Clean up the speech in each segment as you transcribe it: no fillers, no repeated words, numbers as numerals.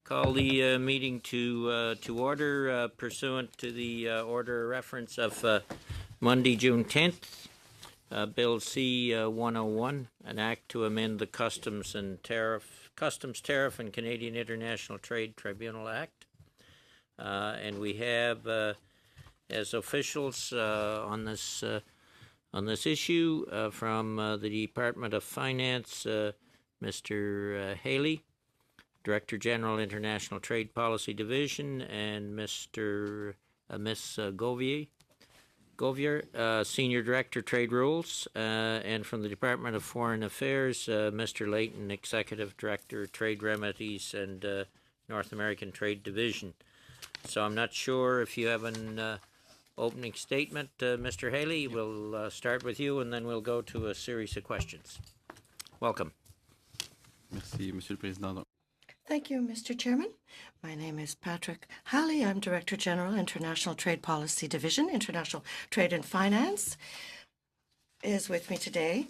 Call the meeting to order pursuant to the order reference of Monday, June 10th, Bill C-101, an act to amend the Customs Tariff and Canadian International Trade Tribunal Act. And we have as officials on this issue from the Department of Finance, Mr. Haley, Director General, International Trade Policy Division, and Miss Govier, Senior Director, Trade Rules, and from the Department of Foreign Affairs, Mr. Layton, Executive Director, Trade Remedies and North American Trade Division. So I'm not sure if you have an opening statement, Mr. Haley. We'll start with you, and then we'll go to a series of questions. Welcome. Merci, Monsieur le Président. Thank you, Mr. Chairman. My name is Patrick Halley. I'm Director General, International Trade Policy Division, International Trade and Finance. Is with me today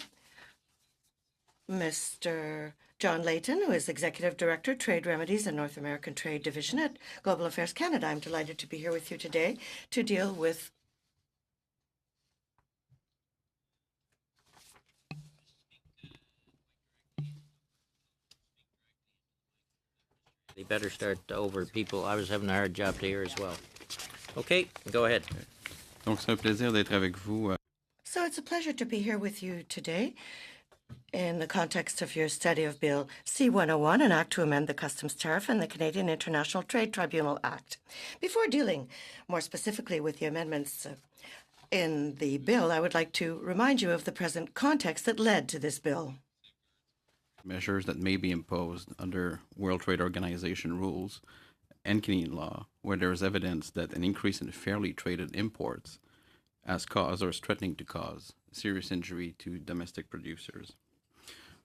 Mr. John Layton, who is Executive Director, Trade Remedies and North American Trade Division at Global Affairs Canada. I'm delighted to be here with you today to deal with They better start over, people. I was having a hard job to hear as well. Okay, go ahead. Donc, c'est un plaisir d'être avec vous. So it's a pleasure to be here with you today in the context of your study of Bill C-101, an act to amend the Customs Tariff and the Canadian International Trade Tribunal Act. Before dealing more specifically with the amendments in the bill, I would like to remind you of the present context that led to this bill. Measures that may be imposed under World Trade Organization rules and Canadian law, where there is evidence that an increase in fairly traded imports has caused or is threatening to cause serious injury to domestic producers.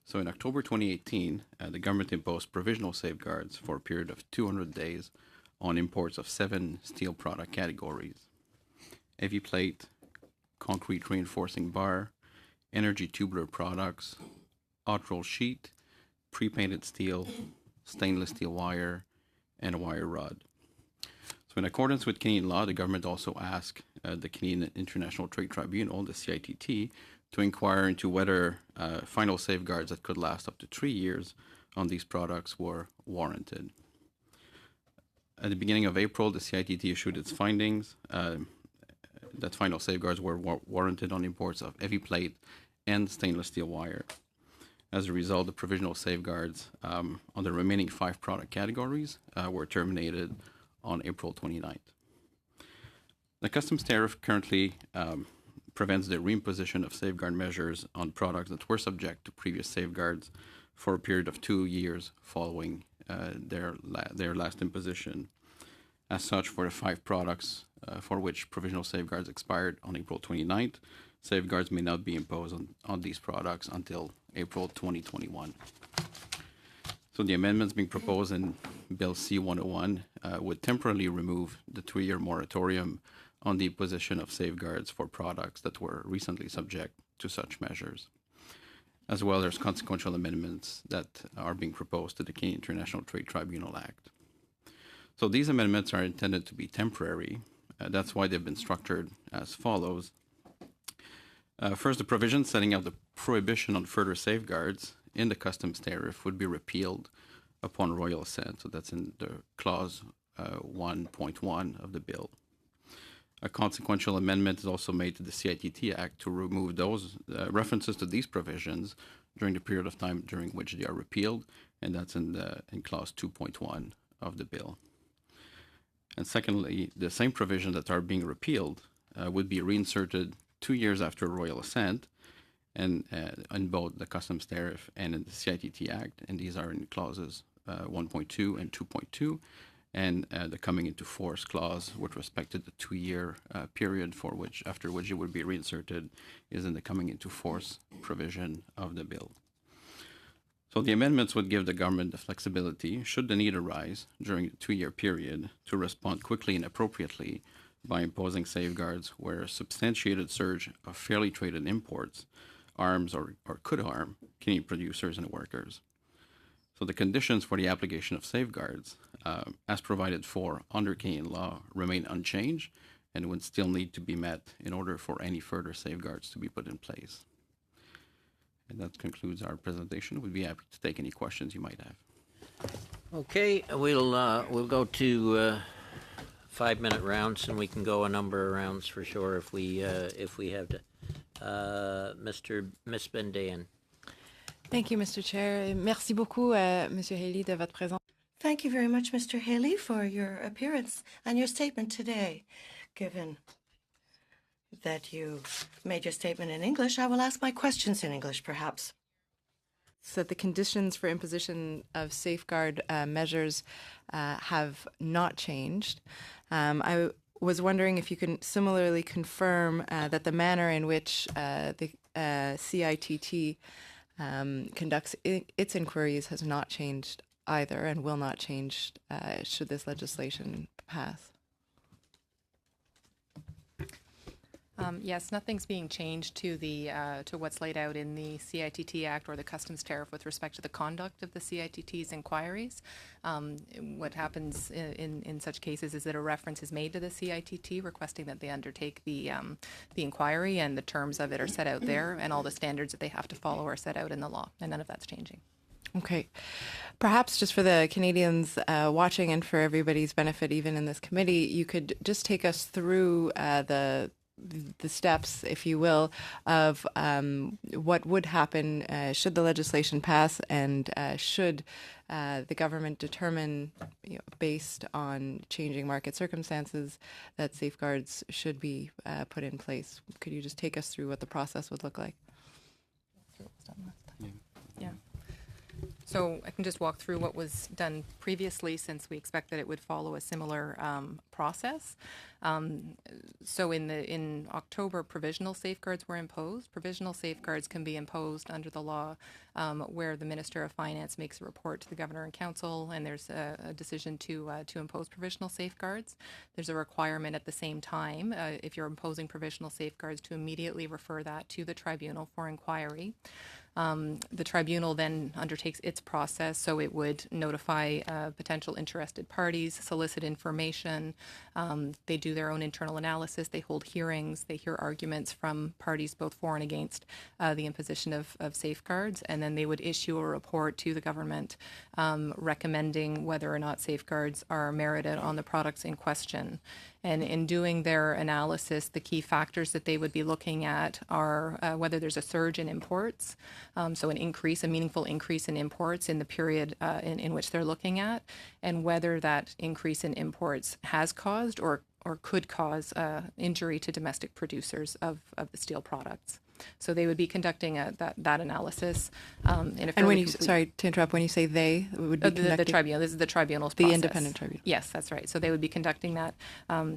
So in October 2018, the government imposed provisional safeguards for a period of 200 days on imports of 7 steel product categories: heavy plate, concrete reinforcing bar, energy tubular products, hot roll sheet, pre-painted steel, stainless steel wire, and a wire rod. So in accordance with Canadian law, the government also asked the Canadian International Trade Tribunal, the CITT, to inquire into whether final safeguards that could last up to 3 years on these products were warranted. At the beginning of April, the CITT issued its findings that final safeguards were warranted on imports of heavy plate and stainless steel wire. As a result, the provisional safeguards on the remaining 5 product categories were terminated on April 29th. The customs tariff currently prevents the reimposition of safeguard measures on products that were subject to previous safeguards for a period of 2 years following their last imposition. As such, for the 5 products for which provisional safeguards expired on April 29th, safeguards may not be imposed on these products until April 2021. So the amendments being proposed in Bill C-101 would temporarily remove the 3-year moratorium on the imposition of safeguards for products that were recently subject to such measures, as well as consequential amendments that are being proposed to the Canadian International Trade Tribunal Act. So these amendments are intended to be temporary. That's why they've been structured as follows. First, the provisions setting out the prohibition on further safeguards in the customs tariff would be repealed upon royal assent. So that's in the clause 1.1 of the bill. A consequential amendment is also made to the CITT Act to remove those references to these provisions during the period of time during which they are repealed, and that's in clause 2.1 of the bill. And secondly, the same provisions that are being repealed would be reinserted 2 years after royal assent, and in both the customs tariff and in the CITT Act, and these are in clauses 1.2 and 2.2, and the coming into force clause with respect to the 2-year period after which it would be reinserted is in the coming into force provision of the bill. So the amendments would give the government the flexibility, should the need arise during the 2-year period, to respond quickly and appropriately by imposing safeguards where a substantiated surge of fairly traded imports harms or could harm Canadian producers and workers. So the conditions for the application of safeguards as provided for under Canadian law remain unchanged and would still need to be met in order for any further safeguards to be put in place. And that concludes our presentation. We'd be happy to take any questions you might have. Okay, we'll go to 5-minute rounds, and we can go a number of rounds for sure if we have to. Miss Bendayan. Thank you, Mr. Chair. Merci beaucoup, Monsieur Haley, de votre présence. Thank you very much, Mr. Haley, for your appearance and your statement today. Given that you made your statement in English, I will ask my questions in English, perhaps. So that the conditions for imposition of safeguard measures have not changed. I was wondering if you can similarly confirm that the manner in which the CITT conducts its inquiries has not changed either and will not change should this legislation pass. Yes, nothing's being changed to the to what's laid out in the CITT Act or the Customs Tariff with respect to the conduct of the CITT's inquiries. What happens in such cases is that a reference is made to the CITT requesting that they undertake the inquiry, and the terms of it are set out there, and all the standards that they have to follow are set out in the law, and none of that's changing. Okay. Perhaps just for the Canadians watching and for everybody's benefit, even in this committee, you could just take us through the steps, if you will, of what would happen should the legislation pass and should the government determine, based on changing market circumstances, that safeguards should be put in place. Could you just take us through what the process would look like? Yeah. So I can just walk through what was done previously, since we expect that it would follow a similar process. So in October, provisional safeguards were imposed. Provisional safeguards can be imposed under the law where the Minister of Finance makes a report to the Governor and Council, and there's a decision to impose provisional safeguards. There's a requirement at the same time, if you're imposing provisional safeguards, to immediately refer that to the tribunal for inquiry. The tribunal then undertakes its process, so it would notify potential interested parties, solicit information. They do their own internal analysis. They hold hearings. They hear arguments from parties both for and against the imposition of safeguards, and then they would issue a report to the government recommending whether or not safeguards are merited on the products in question. And in doing their analysis, the key factors that they would be looking at are whether there's a surge in imports, so a meaningful increase in imports in the period in which they're looking at, and whether that increase in imports has caused or could cause injury to domestic producers of the steel products. So they would be conducting that analysis in a fairly sorry to interrupt, when you say they would be conducting... The tribunal, this is the tribunal's process. The independent tribunal. Yes, that's right. So they would be conducting that.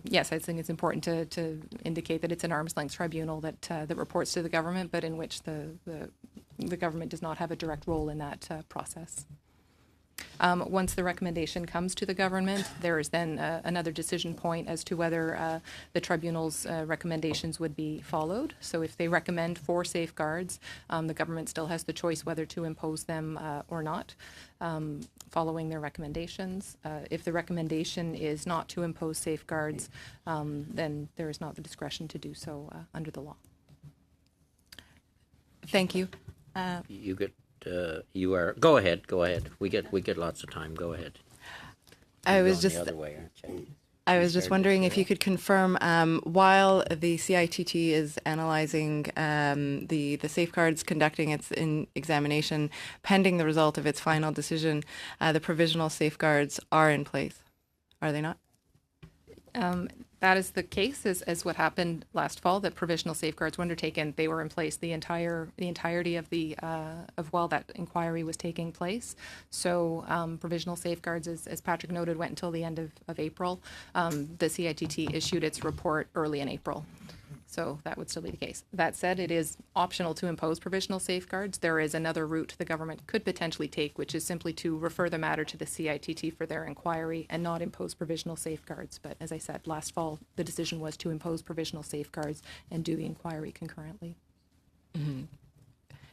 Yes, I think it's important to indicate that it's an arm's length tribunal that reports to the government, but in which the government does not have a direct role in that process. Once the recommendation comes to the government, there is then another decision point as to whether the tribunal's recommendations would be followed. So if they recommend 4 safeguards, the government still has the choice whether to impose them or not, following their recommendations. If the recommendation is not to impose safeguards, then there is not the discretion to do so under the law. Thank you. You get. You are. Go ahead. We get lots of time. Go ahead. I was the other way, aren't you? I was just wondering if you could confirm, while the CITT is analyzing the safeguards, conducting its examination, pending the result of its final decision, the provisional safeguards are in place, are they not? That is the case, as what happened last fall. That provisional safeguards were undertaken. They were in place the entirety of while that inquiry was taking place. So provisional safeguards, as Patrick noted, went until the end of April. The CITT issued its report early in April. So that would still be the case. That said, it is optional to impose provisional safeguards. There is another route the government could potentially take, which is simply to refer the matter to the CITT for their inquiry and not impose provisional safeguards. But as I said, last fall, the decision was to impose provisional safeguards and do the inquiry concurrently. Mm-hmm.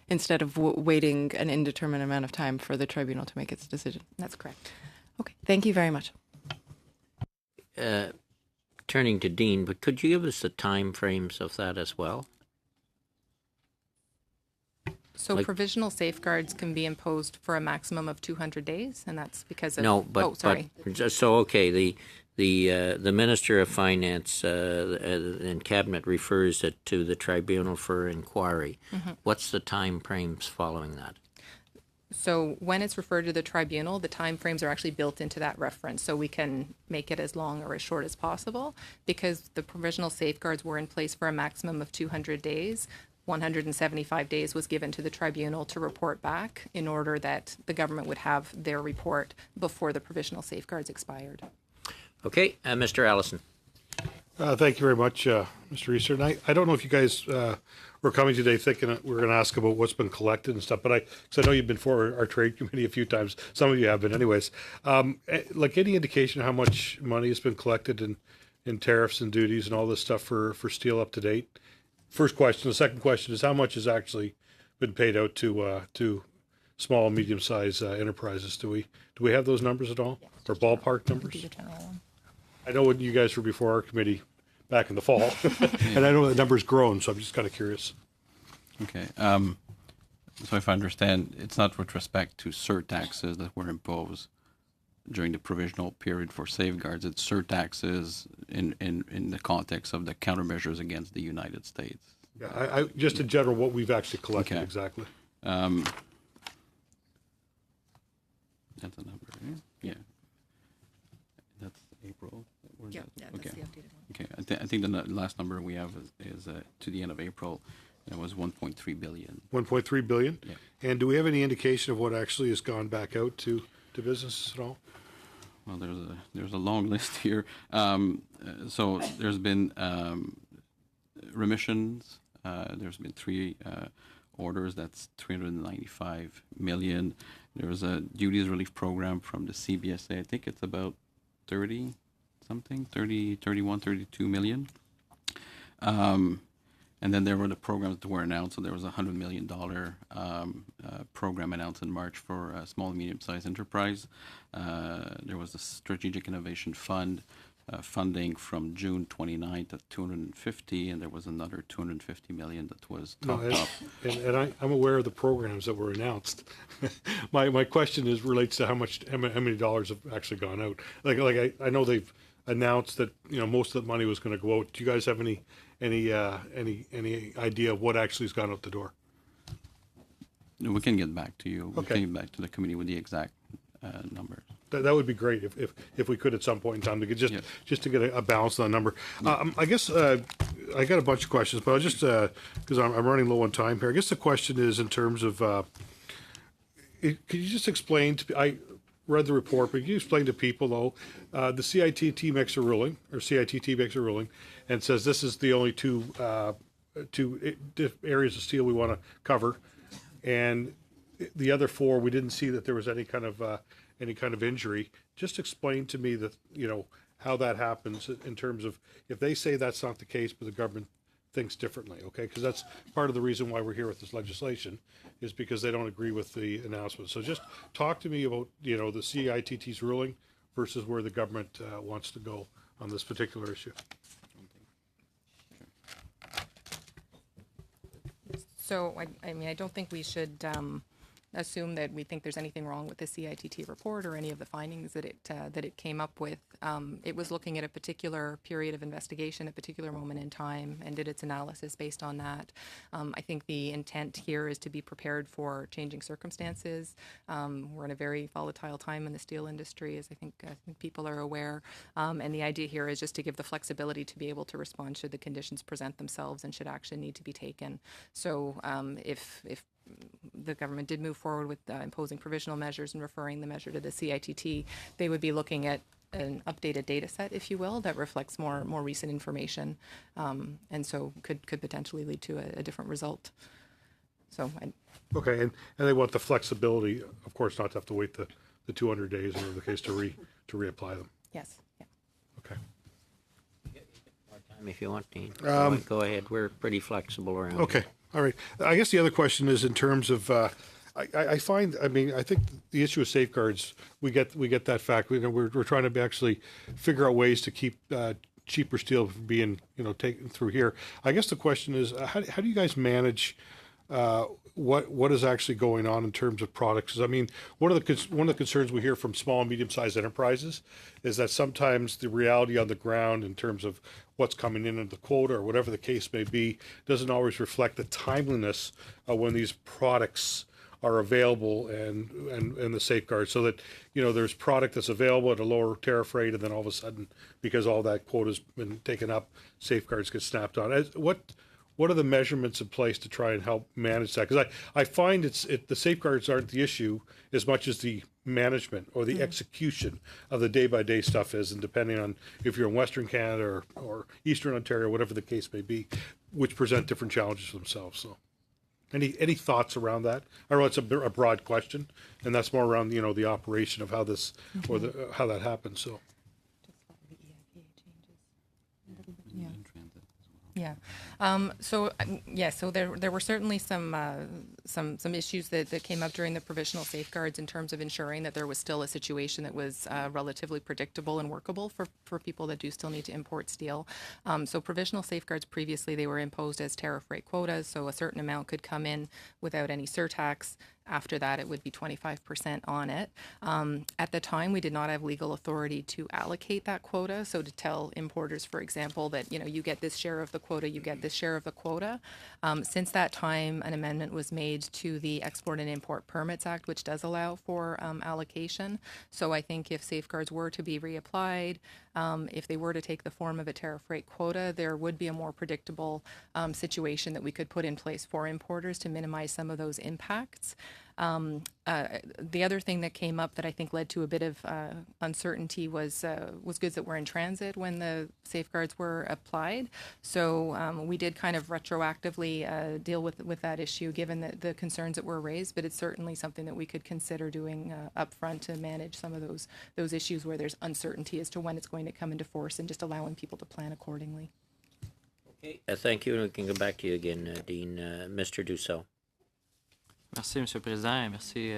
Instead of waiting an indeterminate amount of time for the tribunal to make its decision. That's correct. Okay, thank you very much. Turning to Dean, but could you give us the time frames of that as well? So Like- provisional safeguards can be imposed for a maximum of 200 days, and that's because of... No, but Oh, sorry. so okay, the Minister of Finance and Cabinet refers it to the Tribunal for Inquiry. What's the time frames following that? So when it's referred to the tribunal, the timeframes are actually built into that reference, so we can make it as long or as short as possible. Because the provisional safeguards were in place for a maximum of 200 days, 175 days was given to the tribunal to report back in order that the government would have their report before the provisional safeguards expired. Okay, Mr. Allison. Thank you very much, Mr. Easter. And I don't know if you guys were coming today thinking that we're going to ask about what's been collected and stuff, but because I know you've been for our trade committee a few times. Some of you have been, anyways. Like any indication how much money has been collected in tariffs and duties and all this stuff for steel up to date? First question. The second question is how much has actually been paid out to small and medium sized enterprises? Do we have those numbers at all, or ballpark numbers? I know when you guys were before our committee back in the fall, and I know the number's grown, so I'm just kind of curious. Okay. So if I understand, it's not with respect to surtaxes that were imposed during the provisional period for safeguards. It's surtaxes in the context of the countermeasures against the United States. Yeah, I just in general what we've actually collected Okay. exactly. That's a number, right? Yeah. That's April. Where's that? Okay. the updated one. Okay. I think the last number we have is to the end of April. It was 1.3 billion. 1.3 billion. Yeah. And do we have any indication of what actually has gone back out to businesses at all? Well, there's a long list here. So there's been remissions. There's been 3 orders. That's 395 million. There was a duties relief program from the CBSA. I think it's about 30 something, 30, 31, 32 million. And then there were the programs that were announced. So there was a $100 million program announced in March for small and medium-sized enterprise. There was a Strategic Innovation Fund funding from June 29th at 250, and there was another 250 million that was topped up. And I'm aware of the programs that were announced. My question relates to how many dollars have actually gone out. Like I know they've announced that most of the money was going to go out. Do you guys have any idea of what actually has gone out the door? We can get back to you. We Okay. can get back to the committee with the exact numbers. That would be great if we could at some point in time to get just to get a balance on the number. I guess I got a bunch of questions, but I'll just because I'm running low on time here. I guess the question is in terms of could you just explain to I read the report, but can you explain to people though the CITT makes a ruling and says this is the only two areas of steel we want to cover, and the other 4 we didn't see that there was any kind of injury. Just explain to me that how that happens in terms of if they say that's not the case, but the government thinks differently. Okay, because that's part of the reason why we're here with this legislation is because they don't agree with the announcement. So just talk to me about the CITT's ruling versus where the government wants to go on this particular issue. So, I mean, I don't think we should assume that we think there's anything wrong with the CITT report or any of the findings that it came up with. It was looking at a particular period of investigation, a particular moment in time, and did its analysis based on that. I think the intent here is to be prepared for changing circumstances. We're in a very volatile time in the steel industry, as I think people are aware. And the idea here is just to give the flexibility to be able to respond should the conditions present themselves and should action need to be taken. So if the government did move forward with imposing provisional measures and referring the measure to the CITT, they would be looking at an updated data set, if you will, that reflects more recent information, and so could potentially lead to a different result. So, Okay, and they want the flexibility, of course, not to have to wait the 200 days in the case to reapply them. yes, yeah. Okay. More time if you want, Dean. Go ahead. We're pretty flexible around. Okay. All right. I guess the other question is in terms of, I find, I mean, I think the issue of safeguards, we get that fact. We're trying to actually figure out ways to keep cheaper steel from being, taken through here. I guess the question is, how do you guys manage what is actually going on in terms of products? 'Cause, I mean, one of the concerns we hear from small and medium-sized enterprises is that sometimes the reality on the ground in terms of what's coming in under the quota or whatever the case may be doesn't always reflect the timeliness of when these products are available and the safeguards, so that there's product that's available at a lower tariff rate, and then all of a sudden, because all that quota's been taken up, safeguards get snapped on. What are the measurements in place to try and help manage that? Because I find the safeguards aren't the issue as much as the management or the execution of the day-by-day stuff is, and depending on if you're in Western Canada or Eastern Ontario, whatever the case may be, which present different challenges for themselves. So, any thoughts around that? I know it's a broad question, and that's more around the operation of how this or how that happens. So. Yeah. So there were certainly some issues that came up during the provisional safeguards in terms of ensuring that there was still a situation that was relatively predictable and workable for people that do still need to import steel. So provisional safeguards previously, they were imposed as tariff rate quotas, so a certain amount could come in without any surtax. After that, it would be 25% on it. At the time, we did not have legal authority to allocate that quota. So to tell importers, for example, that, you get this share of the quota, you get this share of the quota. Since that time, an amendment was made to the Export and Import Permits Act, which does allow for allocation. So I think if safeguards were to be reapplied, if they were to take the form of a tariff rate quota, there would be a more predictable situation that we could put in place for importers to minimize some of those impacts. The other thing that came up that I think led to a bit of uncertainty was goods that were in transit when the safeguards were applied. So we did kind of retroactively deal with that issue, given the concerns that were raised. But it's certainly something that we could consider doing upfront to manage some of those issues where there's uncertainty as to when it's going to come into force, and just allowing people to plan accordingly. Okay, thank you. And we can go back to you again, Dean. Mr. Dussault. Merci, Monsieur le Président, et merci.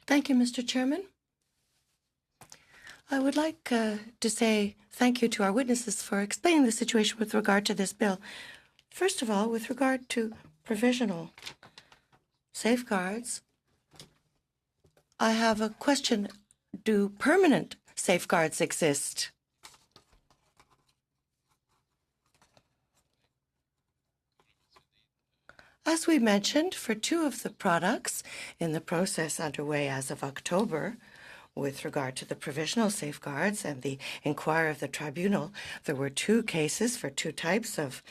Thank you, Mr. Chairman. I would like to say thank you to our witnesses for explaining the situation with regard to this bill. First of all, with regard to provisional safeguards, I have a question. Do permanent safeguards exist? As we mentioned, for two of the products in the process underway as of October, with regard to the provisional safeguards and the inquiry of the tribunal, there were two cases for two types of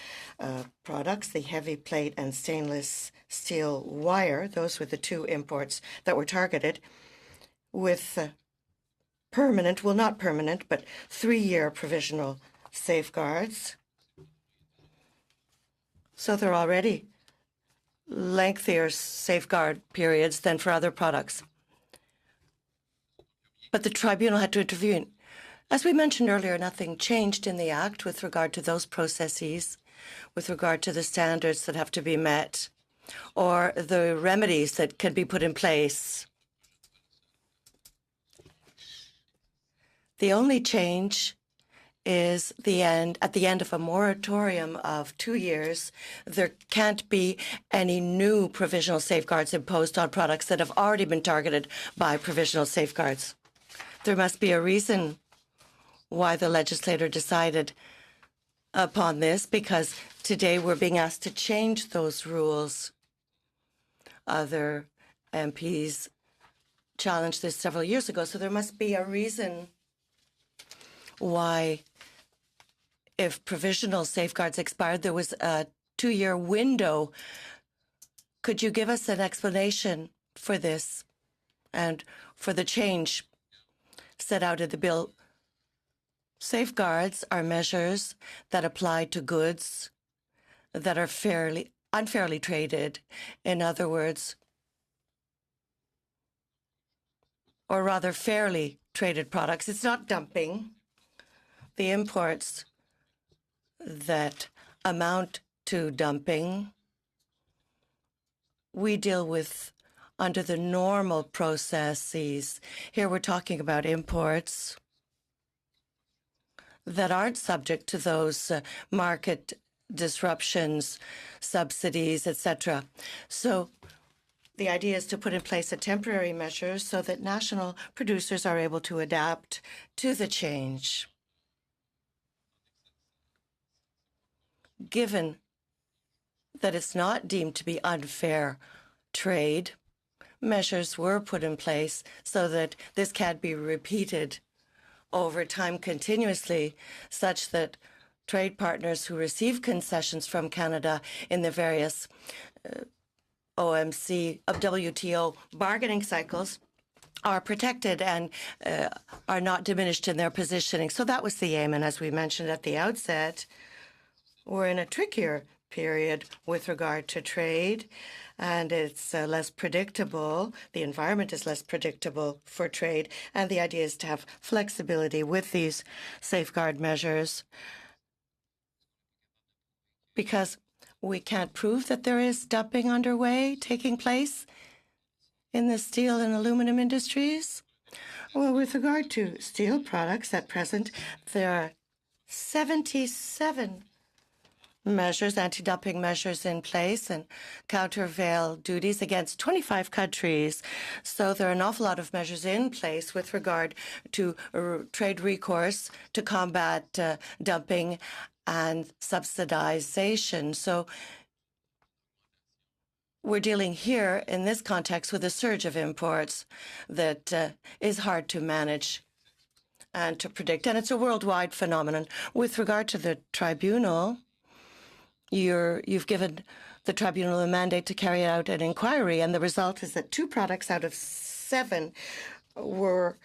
products, the heavy plate and stainless steel wire. Those were the two imports that were targeted with permanent, well, not permanent, but 3-year provisional safeguards. So they're already lengthier safeguard periods than for other products. But the tribunal had to intervene. As we mentioned earlier, nothing changed in the Act with regard to those processes, with regard to the standards that have to be met, or the remedies that can be put in place. The only change is at the end of a moratorium of 2 years, there can't be any new provisional safeguards imposed on products that have already been targeted by provisional safeguards. There must be a reason why the legislator decided upon this, because today we're being asked to change those rules. Other MPs challenged this several years ago, so there must be a reason why, if provisional safeguards expired, there was a 2-year window. Could you give us an explanation for this and for the change set out in the bill? Safeguards are measures that apply to goods that are unfairly traded. In other words, or rather fairly traded products. It's not dumping. The imports that amount to dumping, we deal with under the normal processes. Here we're talking about imports that aren't subject to those market disruptions, subsidies, etc. So the idea is to put in place a temporary measure so that national producers are able to adapt to the change. Given that it's not deemed to be unfair trade, measures were put in place so that this can't be repeated over time continuously, such that trade partners who receive concessions from Canada in the various OMC of WTO bargaining cycles are protected and are not diminished in their positioning. So that was the aim. And as we mentioned at the outset, we're in a trickier period with regard to trade, and it's less predictable. The environment is less predictable for trade, and the idea is to have flexibility with these safeguard measures, because we can't prove that there is dumping underway taking place in the steel and aluminum industries. Well, with regard to steel products at present, there are 77 measures, anti-dumping measures in place and countervail duties against 25 countries. So there are an awful lot of measures in place with regard to trade recourse to combat dumping and subsidization. So we're dealing here in this context with a surge of imports that is hard to manage and to predict. And it's a worldwide phenomenon. With regard to the tribunal, you've given the tribunal a mandate to carry out an inquiry, and the result is that 2 products out of 7 were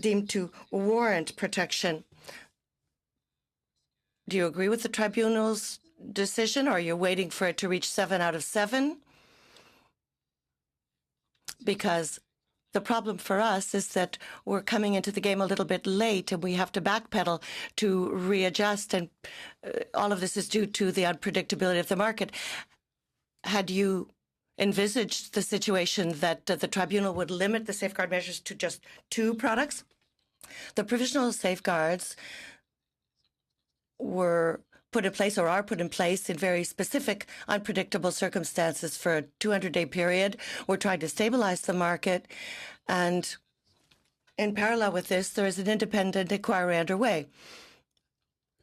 deemed to warrant protection. Do you agree with the tribunal's decision, or are you waiting for it to reach 7 out of 7? Because the problem for us is that we're coming into the game a little bit late, and we have to backpedal to readjust, and all of this is due to the unpredictability of the market. Had you envisaged the situation that the tribunal would limit the safeguard measures to just 2 products? The provisional safeguards were put in place or are put in place in very specific, unpredictable circumstances for a 200-day period. We're trying to stabilize the market, and in parallel with this, there is an independent inquiry underway.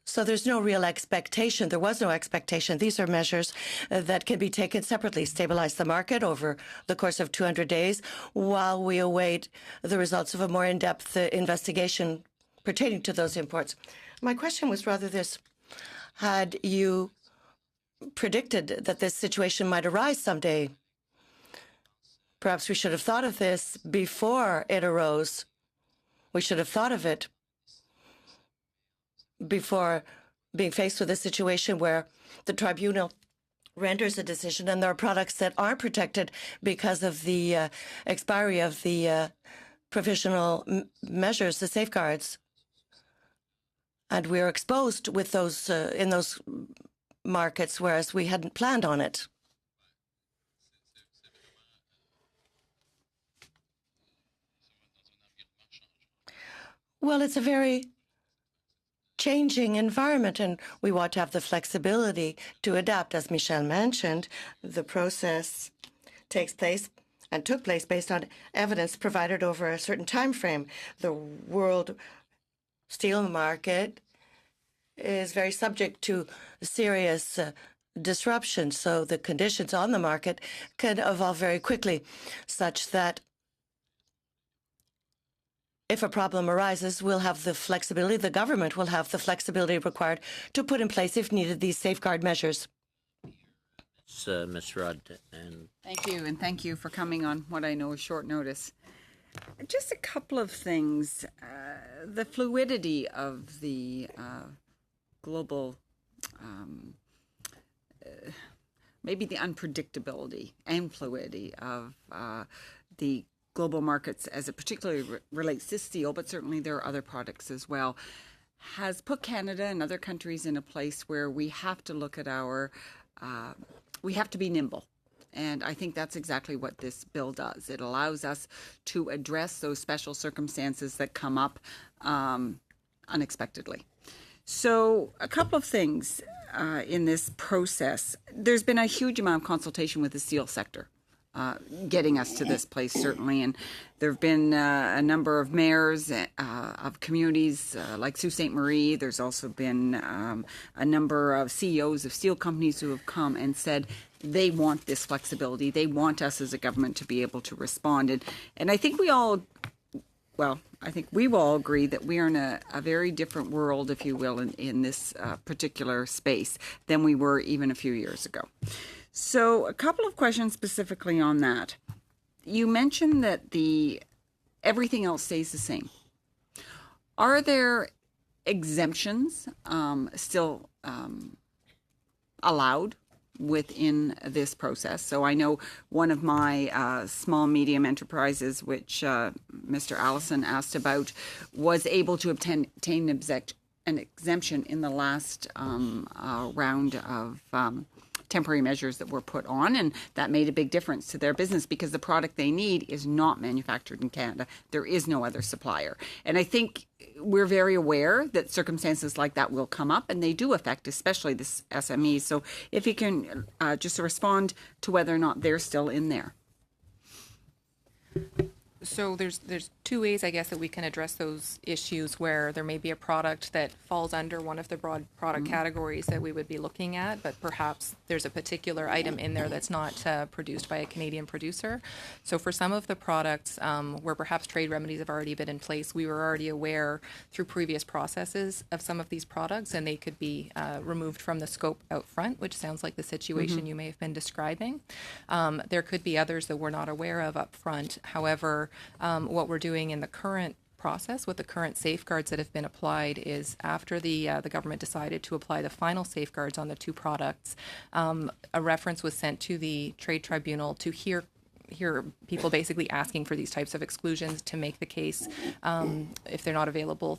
So there's no real expectation. There was no expectation. These are measures that can be taken separately, stabilize the market over the course of 200 days while we await the results of a more in-depth investigation pertaining to those imports. My question was rather this. Had you predicted that this situation might arise someday? Perhaps we should have thought of this before it arose. We should have thought of it before being faced with a situation where the tribunal renders a decision and there are products that aren't protected because of the expiry of the provisional measures, the safeguards. And we're exposed with those in those markets, whereas we hadn't planned on it. Well, it's a very changing environment, and we want to have the flexibility to adapt. As Michel mentioned, the process takes place and took place based on evidence provided over a certain time frame. The world steel market is very subject to serious disruption, so the conditions on the market can evolve very quickly, such that if a problem arises, we'll have the flexibility, the government will have the flexibility required to put in place, if needed, these safeguard measures. It's Ms. Rudd. And Thank you, and thank you for coming on what I know is short notice. Just a couple of things. The fluidity of the global, maybe the unpredictability and fluidity of the global markets as it particularly relates to steel, but certainly there are other products as well, has put Canada and other countries in a place where we have to look at our, we have to be nimble. And I think that's exactly what this bill does. It allows us to address those special circumstances that come up unexpectedly. So a couple of things in this process. There's been a huge amount of consultation with the steel sector. Getting us to this place, certainly. And there have been a number of mayors of communities like Sault Ste. Marie. There's also been a number of CEOs of steel companies who have come and said they want this flexibility. They want us as a government to be able to respond. And I think we all agree that we are in a very different world, if you will, in this particular space than we were even a few years ago. So a couple of questions specifically on that. You mentioned that everything else stays the same. Are there exemptions still allowed within this process? So I know one of my small medium enterprises, which Mr. Allison asked about, was able to obtain an exemption in the last round of temporary measures that were put on, and that made a big difference to their business because the product they need is not manufactured in Canada. There is no other supplier. And I think we're very aware that circumstances like that will come up, and they do affect especially the SMEs. So if you can just respond to whether or not they're still in there. So there's two ways, I guess, that we can address those issues where there may be a product that falls under one of the broad product categories that we would be looking at, but perhaps there's a particular item in there that's not produced by a Canadian producer. So for some of the products where perhaps trade remedies have already been in place, we were already aware through previous processes of some of these products, and they could be removed from the scope out front, which sounds like the situation you may have been describing. There could be others that we're not aware of up front. However, what we're doing in the current process with the current safeguards that have been applied is after the government decided to apply the final safeguards on the two products, a reference was sent to the Trade Tribunal to hear people basically asking for these types of exclusions to make the case if they're not available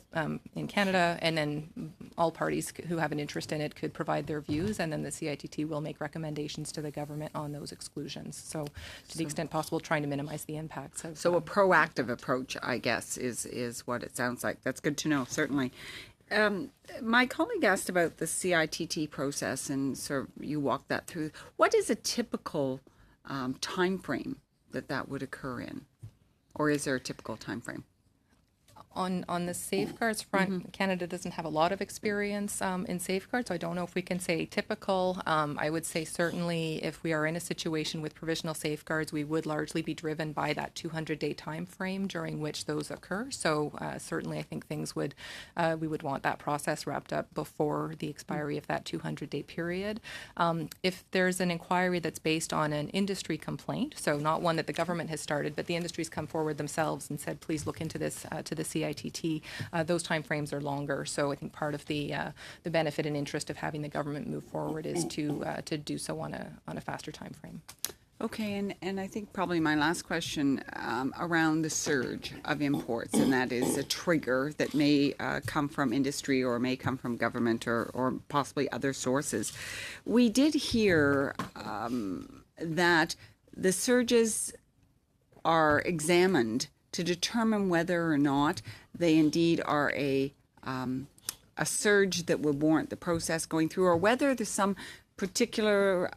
in Canada, and then all parties who have an interest in it could provide their views, and then the CITT will make recommendations to the government on those exclusions. So to the extent possible, trying to minimize the impacts of So a proactive approach, I guess, is what it sounds like. That's good to know, certainly. My colleague asked about the CITT process, and sort of you walked that through. What is a typical time frame that would occur in, or is there a typical time frame? On the safeguards front, Canada doesn't have a lot of experience in safeguards, so I don't know if we can say typical. I would say certainly if we are in a situation with provisional safeguards, we would largely be driven by that 200-day time frame during which those occur. So certainly I think things would, we would want that process wrapped up before the expiry of that 200-day period. If there's an inquiry that's based on an industry complaint, so not one that the government has started, but the industry's come forward themselves and said, please look into this to the CITT, those timeframes are longer. So I think part of the benefit and interest of having the government move forward is to do so on a faster timeframe. Okay, and I think probably my last question around the surge of imports, and that is a trigger that may come from industry or may come from government or possibly other sources. We did hear that the surges are examined to determine whether or not they indeed are a surge that would warrant the process going through, or whether there's some particular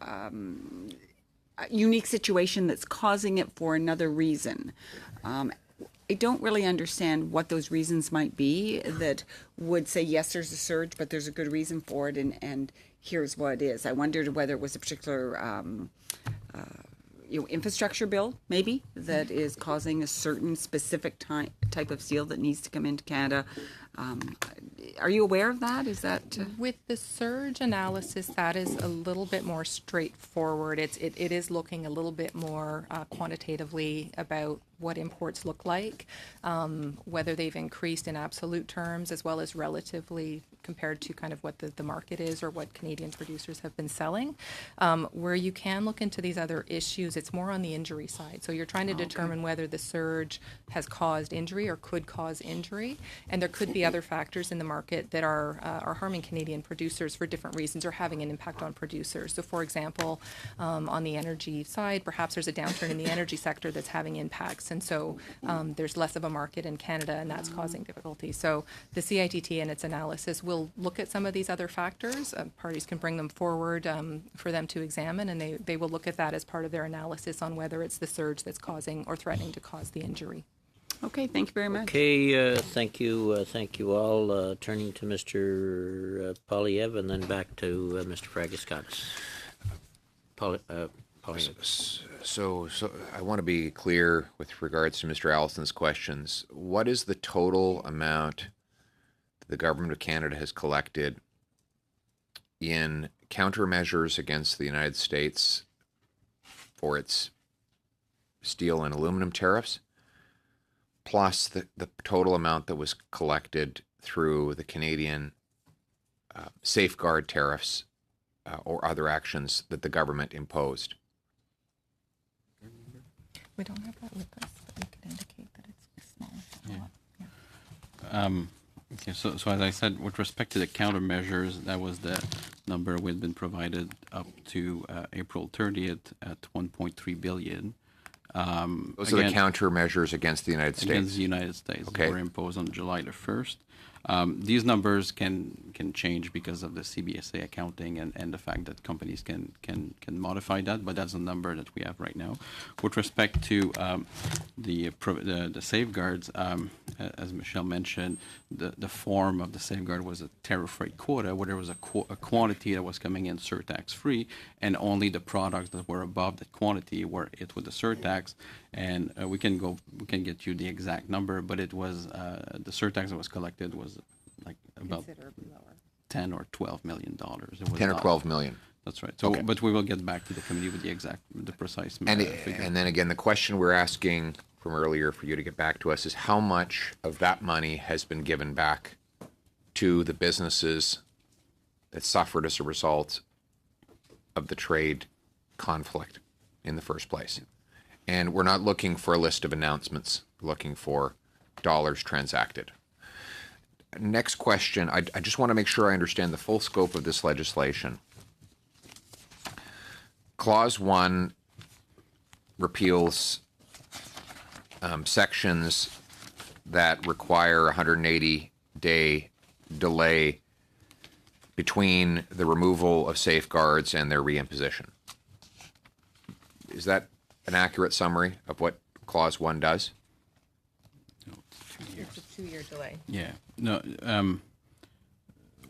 unique situation that's causing it for another reason. I don't really understand what those reasons might be that would say, yes, there's a surge, but there's a good reason for it, and here's what it is. I wondered whether it was a particular infrastructure bill, maybe, that is causing a certain specific type of steel that needs to come into Canada. Are you aware of that? Is that with the surge analysis? That is a little bit more straightforward. It is looking a little bit more quantitatively about what imports look like, whether they've increased in absolute terms as well as relatively compared to kind of what the market is or what Canadian producers have been selling. Where you can look into these other issues, it's more on the injury side. So you're trying to determine whether the surge has caused injury or could cause injury, and there could be other factors in the market that are harming Canadian producers for different reasons or having an impact on producers. So, for example, on the energy side, perhaps there's a downturn in the energy sector that's having impacts, and so there's less of a market in Canada, and that's causing difficulty. So, the CITT in its analysis will look at some of these other factors. Parties can bring them forward for them to examine, and they will look at that as part of their analysis on whether it's the surge that's causing or threatening to cause the injury. Okay, thank you very much. Okay, thank you all. Turning to Mr. Polyev and then back to Mr. Fragiskatis. Polyev. So I want to be clear with regards to Mr. Allison's questions. What is the total amount the Government of Canada has collected in countermeasures against the United States for its steel and aluminum tariffs, plus the total amount that was collected through the Canadian safeguard tariffs or other actions that the government imposed? We don't have that with us, but we could indicate that it's small. Okay, so as I said, with respect to the countermeasures, that was the number we'd been provided up to April 30th at 1.3 billion. Those are the countermeasures against the United States. Against the United States. Okay. That were imposed on July the 1st. These numbers can change because of the CBSA accounting and the fact that companies can modify that, but that's the number that we have right now. With respect to the safeguards, as Michelle mentioned, the form of the safeguard was a tariff-free quota, where there was a quantity that was coming in surtax-free, and only the products that were above that quantity were hit with the surtax. And we can get you the exact number, but it was the surtax that was collected was like about Considerably lower. 10 or 12 million dollars. 10 or 12 million. That's right. So, Okay. but we will get back to the committee with the precise figure. And then again, the question we're asking from earlier for you to get back to us is how much of that money has been given back to the businesses that suffered as a result of the trade conflict in the first place? And we're not looking for a list of announcements, we're looking for dollars transacted. Next question, I just want to make sure I understand the full scope of this legislation. Clause 1 repeals sections that require a 180-day delay between the removal of safeguards and their reimposition. Is that an accurate summary of what Clause 1 does? It's a 2-year delay. Yeah. No.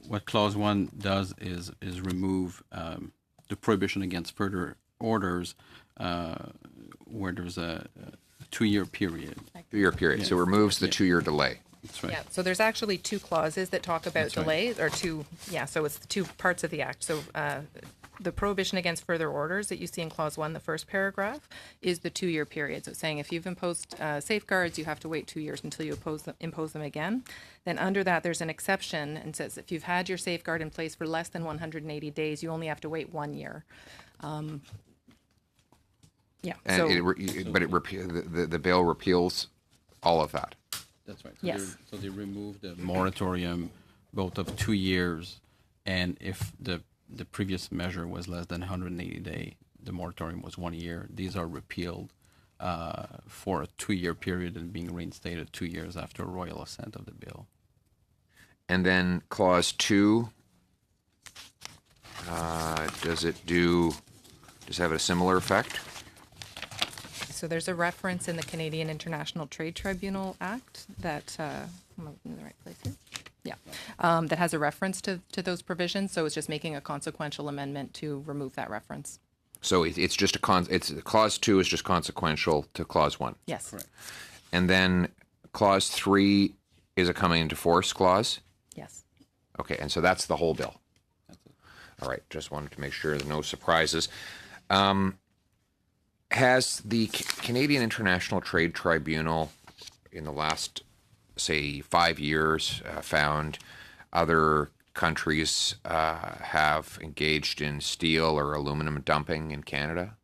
What Clause 1 does is remove the prohibition against further orders where there's a 2-year period. 2-year period. So it removes the 2-year delay. That's right. Yeah, so there's actually 2 clauses that talk about That's right. delays, or so it's 2 parts of the act. So the prohibition against further orders that you see in Clause 1, the first paragraph, is the 2-year period. So it's saying if you've imposed safeguards, you have to wait 2 years until you impose them again. Then under that, there's an exception and says if you've had your safeguard in place for less than 180 days, you only have to wait 1 year. Yeah. And So the bill repeals all of that. That's right. Yes. So they removed the moratorium both of 2 years, and if the previous measure was less than 180 days, the moratorium was 1 year. These are repealed for a 2-year period and being reinstated 2 years after royal assent of the bill. And then Clause 2, does it have a similar effect? So there's a reference in the Canadian International Trade Tribunal Act that, am I in the right place here? Yeah, that has a reference to those provisions. So it's just making a consequential amendment to remove that reference. So it's just Clause 2 is just consequential to Clause 1. Yes. Correct. And then Clause 3 is a coming into force clause? Yes. Okay, and so that's the whole bill. All right, just wanted to make sure there's no surprises. Has the Canadian International Trade Tribunal in the last, say, 5 years found other countries have engaged in steel or aluminum dumping in Canada?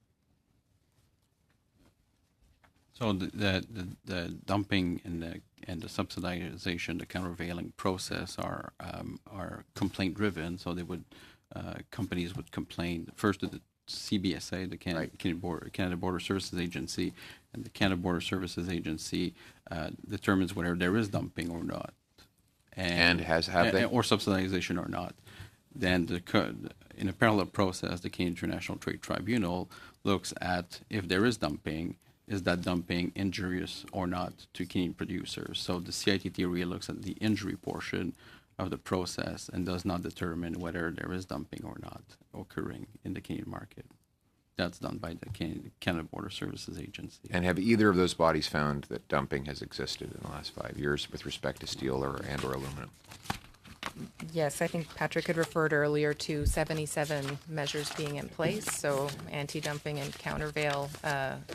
So the dumping and the subsidization, the countervailing process are complaint driven. So they would companies would complain first to the CBSA, the Canada Border Services Agency, and the Canada Border Services Agency determines whether there is dumping or not, And have they? or subsidization or not. Then in a parallel process, the Canadian International Trade Tribunal looks at if there is dumping. Is that dumping injurious or not to Canadian producers? So the CITT really looks at the injury portion of the process and does not determine whether there is dumping or not occurring in the Canadian market. That's done by the Canada Border Services Agency. And have either of those bodies found that dumping has existed in the last 5 years with respect to steel or aluminum? Yes, I think Patrick had referred earlier to 77 measures being in place, so anti-dumping and countervail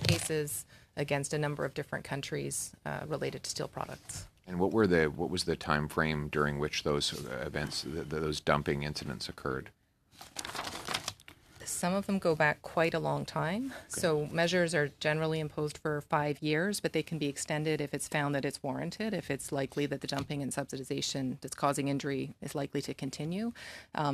cases against a number of different countries related to steel products. And what was the time frame during which those events, those dumping incidents occurred? Some of them go back quite a long time. So measures are generally imposed for 5 years, but they can be extended if it's found that it's warranted, if it's likely that the dumping and subsidization that's causing injury is likely to continue.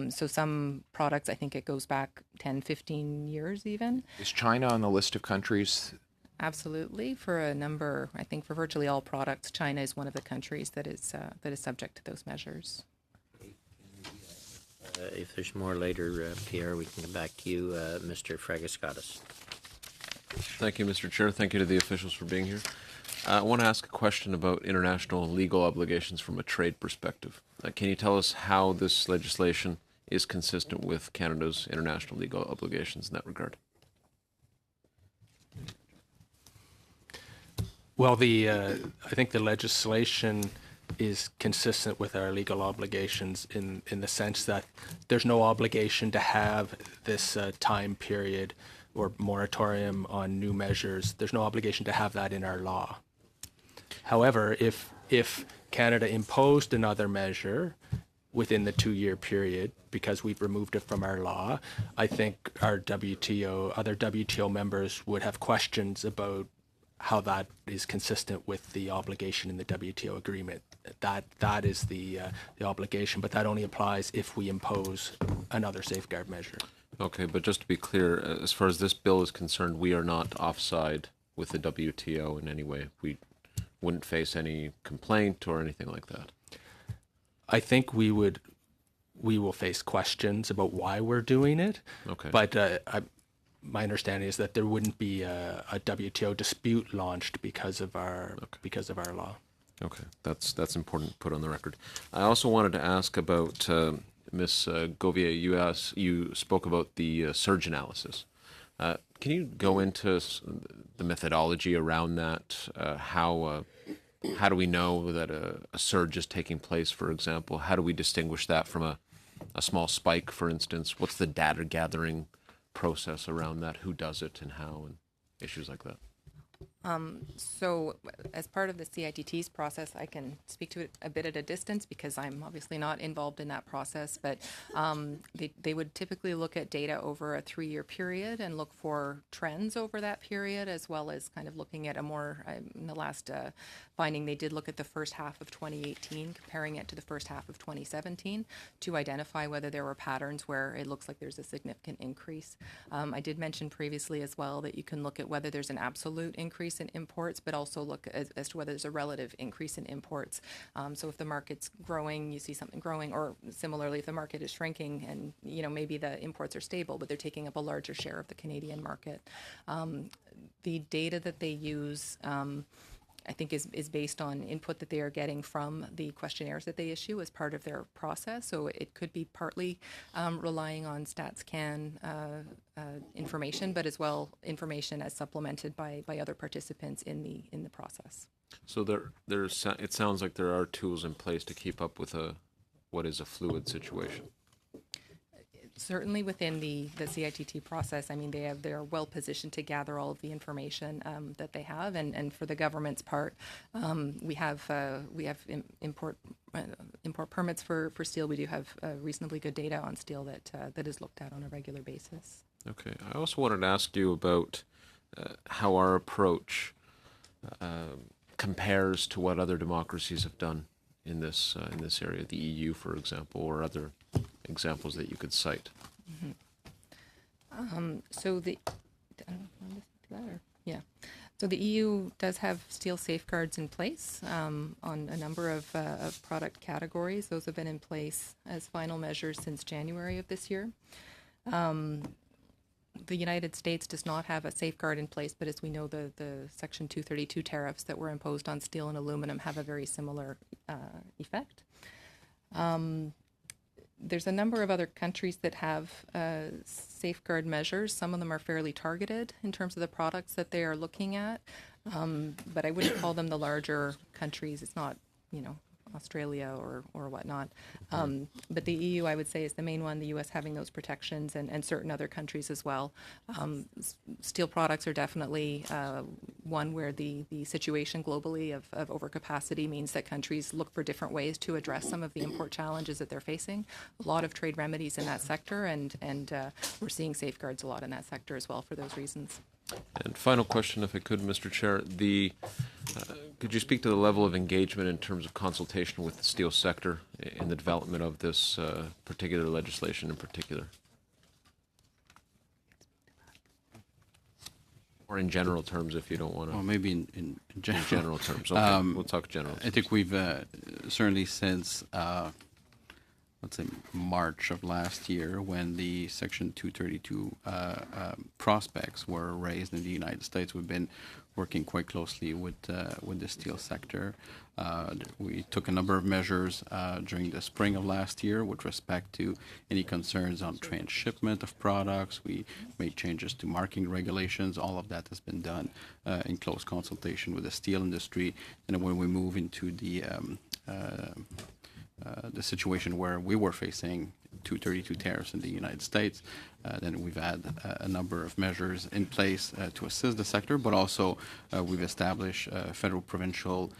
So some products, I think it goes back 10, 15 years even. Is China on the list of countries? Absolutely. For a number, I think for virtually all products, China is one of the countries that is subject to those measures. If there's more later, Pierre, we can come back to you, Mr. Fragascatis. Thank you, Mr. Chair. Thank you to the officials for being here. I want to ask a question about international legal obligations from a trade perspective. Can you tell us how this legislation is consistent with Canada's international legal obligations in that regard? Well, I think the legislation is consistent with our legal obligations in the sense that there's no obligation to have this time period or moratorium on new measures. There's no obligation to have that in our law. However, if Canada imposed another measure within the 2-year period because we've removed it from our law, I think our other WTO members would have questions about how that is consistent with the obligation in the WTO agreement. That is the obligation, but that only applies if we impose another safeguard measure. Okay, but just to be clear, as far as this bill is concerned, we are not offside with the WTO in any way. We wouldn't face any complaint or anything like that. I think we will face questions about why we're doing it. Okay. But my understanding is that there wouldn't be a WTO dispute launched because of our law. Okay, that's important to put on the record. I also wanted to ask about Ms. Gouvier. You spoke about the surge analysis. Can you go into the methodology around that? How do we know that a surge is taking place, for example? How do we distinguish that from a small spike, for instance? What's the data gathering process around that? Who does it and how, and issues like that? So as part of the CITT's process, I can speak to it a bit at a distance because I'm obviously not involved in that process, but they would typically look at data over a 3-year period and look for trends over that period, as well as kind of looking at in the last finding, they did look at the first half of 2018, comparing it to the first half of 2017 to identify whether there were patterns where it looks like there's a significant increase. I did mention previously as well that you can look at whether there's an absolute increase in imports, but also look as to whether there's a relative increase in imports. So if the market's growing, you see something growing, or similarly, if the market is shrinking and, maybe the imports are stable, but they're taking up a larger share of the Canadian market. The data that they use, I think is based on input that they are getting from the questionnaires that they issue as part of their process. So it could be partly relying on StatsCan information, but as well information as supplemented by other participants in the process. So it sounds like there are tools in place to keep up with what is a fluid situation. Certainly within the CITT process, I mean, they're well positioned to gather all of the information that they have, and for the government's part, we have import permits for steel. We do have reasonably good data on steel that is looked at on a regular basis. Okay. I also wanted to ask you about how our approach compares to what other democracies have done in this area, the EU, for example, or other examples that you could cite? So the, I don't know if I listened to that or, yeah. So the EU does have steel safeguards in place on a number of product categories. Those have been in place as final measures since January of this year. The United States does not have a safeguard in place, but as we know, the Section 232 tariffs that were imposed on steel and aluminum have a very similar effect. There's a number of other countries that have safeguard measures. Some of them are fairly targeted in terms of the products that they are looking at, but I wouldn't call them the larger countries. It's not, Australia or whatnot. But the EU, I would say, is the main one, the US having those protections and certain other countries as well. Steel products are definitely one where the situation globally of overcapacity means that countries look for different ways to address some of the import challenges that they're facing. A lot of trade remedies in that sector, and we're seeing safeguards a lot in that sector as well for those reasons. And final question, if I could, Mr. Chair. Could you speak to the level of engagement in terms of consultation with the steel sector in the development of this particular legislation in particular? Or in general terms, if you don't want to. Well, maybe in general. In general terms. Okay, we'll talk general. I think we've certainly since, let's say, March of last year, when the Section 232 prospects were raised in the United States, we've been working quite closely with the steel sector. We took a number of measures during the spring of last year with respect to any concerns on transshipment of products. We made changes to marking regulations. All of that has been done in close consultation with the steel industry. And when we move into the situation where we were facing 232 tariffs in the United States, then we've had a number of measures in place to assist the sector, but also we've established federal, provincial,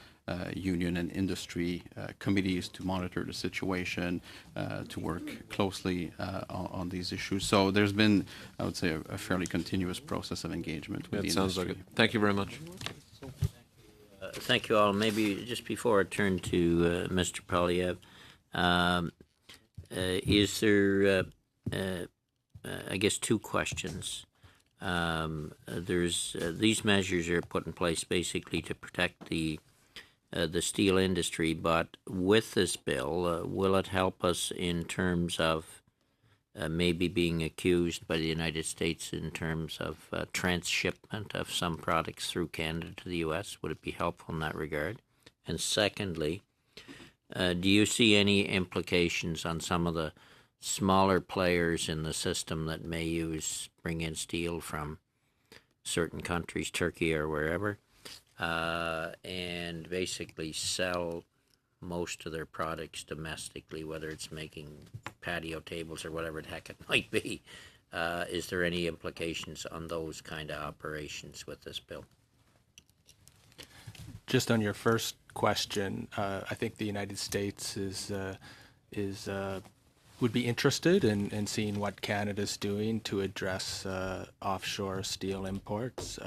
union and industry committees to monitor the situation, to work closely on these issues. So there's been, I would say, a fairly continuous process of engagement with the industry. Sounds like it. Thank you very much. Thank you all. Maybe just before I turn to Mr. Polyev, is there, I guess, two questions. These measures are put in place basically to protect the steel industry, but with this bill, will it help us in terms of maybe being accused by the United States in terms of transshipment of some products through Canada to the U.S.? Would it be helpful in that regard? And secondly, do you see any implications on some of the smaller players in the system that may bring in steel from certain countries, Turkey or wherever, and basically sell most of their products domestically, whether it's making patio tables or whatever the heck it might be? Is there any implications on those kind of operations with this bill? Just on your first question, I think the United States would be interested in seeing what Canada's doing to address offshore steel imports.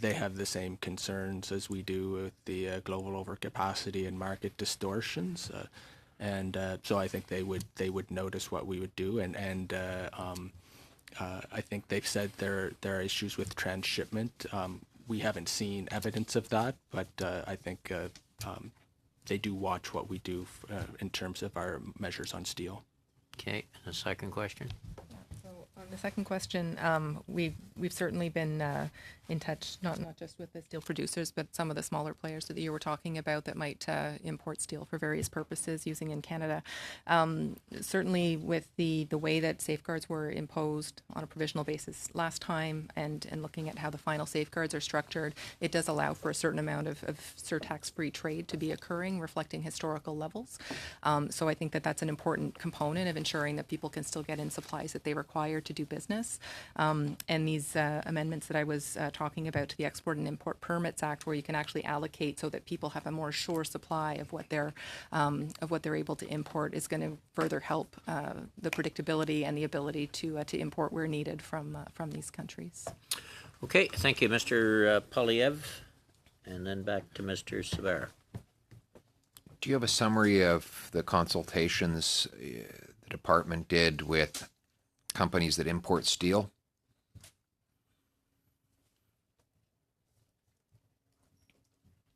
They have the same concerns as we do with the global overcapacity and market distortions, and so I think they would notice what we would do, and I think they've said there are issues with transshipment. We haven't seen evidence of that, but I think they do watch what we do in terms of our measures on steel. Okay, and the second question? So on the second question, we've certainly been in touch, not just with the steel producers, but some of the smaller players that you were talking about that might import steel for various purposes using in Canada. Certainly with the way that safeguards were imposed on a provisional basis last time and looking at how the final safeguards are structured, it does allow for a certain amount of surtax-free trade to be occurring, reflecting historical levels. So I think that that's an important component of ensuring that people can still get in supplies that they require to do business. And these amendments that I was talking about to the Export and Import Permits Act, where you can actually allocate so that people have a more sure supply of what they're able to import, is going to further help the predictability and the ability to import where needed from these countries. Okay, thank you, Mr. Polyev. and then back to Mr. Savara. Do you have a summary of the consultations the department did with companies that import steel?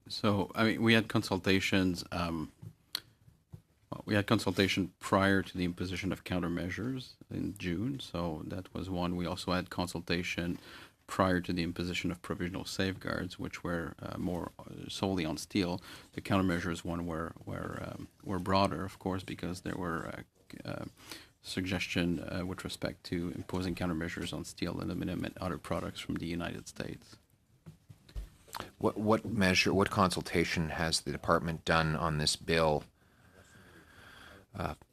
So, I mean, we had consultations. We had consultation prior to the imposition of countermeasures in June, so that was one. We also had consultation prior to the imposition of provisional safeguards, which were more solely on steel. The countermeasures one were broader, of course, because there were suggestion with respect to imposing countermeasures on steel, aluminum, and other products from the United States. What consultation has the department done on this bill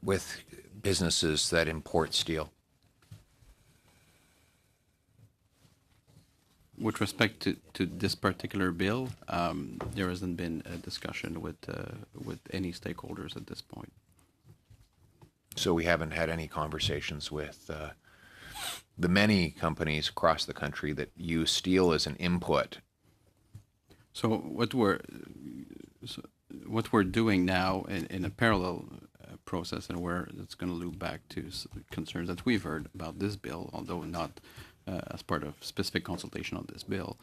with businesses that import steel? With respect to this particular bill, there hasn't been a discussion with any stakeholders at this point. So we haven't had any conversations with the many companies across the country that use steel as an input. So what we're doing now in a parallel process, and where it's going to loop back to concerns that we've heard about this bill, although not as part of specific consultation on this bill.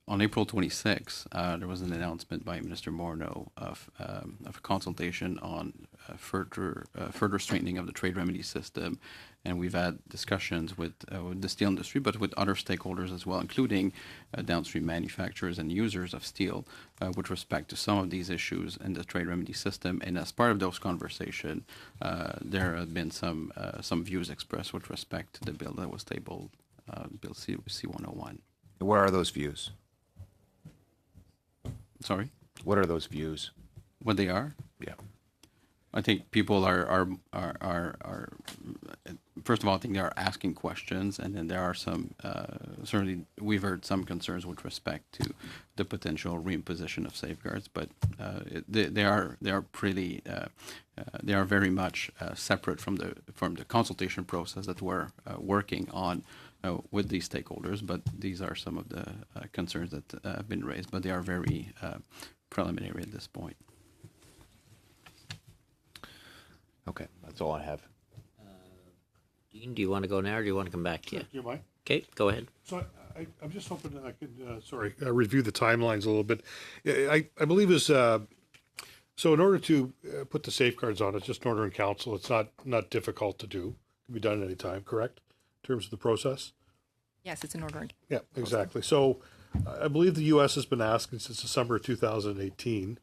On April 26, there was an announcement by Minister Morneau of a consultation on further strengthening of the trade remedy system, and we've had discussions with the steel industry, but with other stakeholders as well, including downstream manufacturers and users of steel, with respect to some of these issues in the trade remedy system. And as part of those conversations, there have been some views expressed with respect to the bill that was tabled, Bill C-101. What are those views? Sorry? What are those views? What they are? Yeah. I think people are first of all, I think they are asking questions, and then there are some, certainly we've heard some concerns with respect to the potential reimposition of safeguards, but they are pretty, they are very much separate from the consultation process that we're working on with these stakeholders. But these are some of the concerns that have been raised, but they are very preliminary at this point. Okay, that's all I have. Dean, do you want to go now, or do you want to come back to you? Do you mind? Okay, go ahead. So I'm just hoping that I could, review the timelines a little bit. I believe is, so in order to put the safeguards on, it's just an order in council. It's not difficult to do. It can be done at any time, correct? In terms of the process? Yes, it's an order. Yeah, exactly. So I believe the U.S. has been asking since the summer of 2017,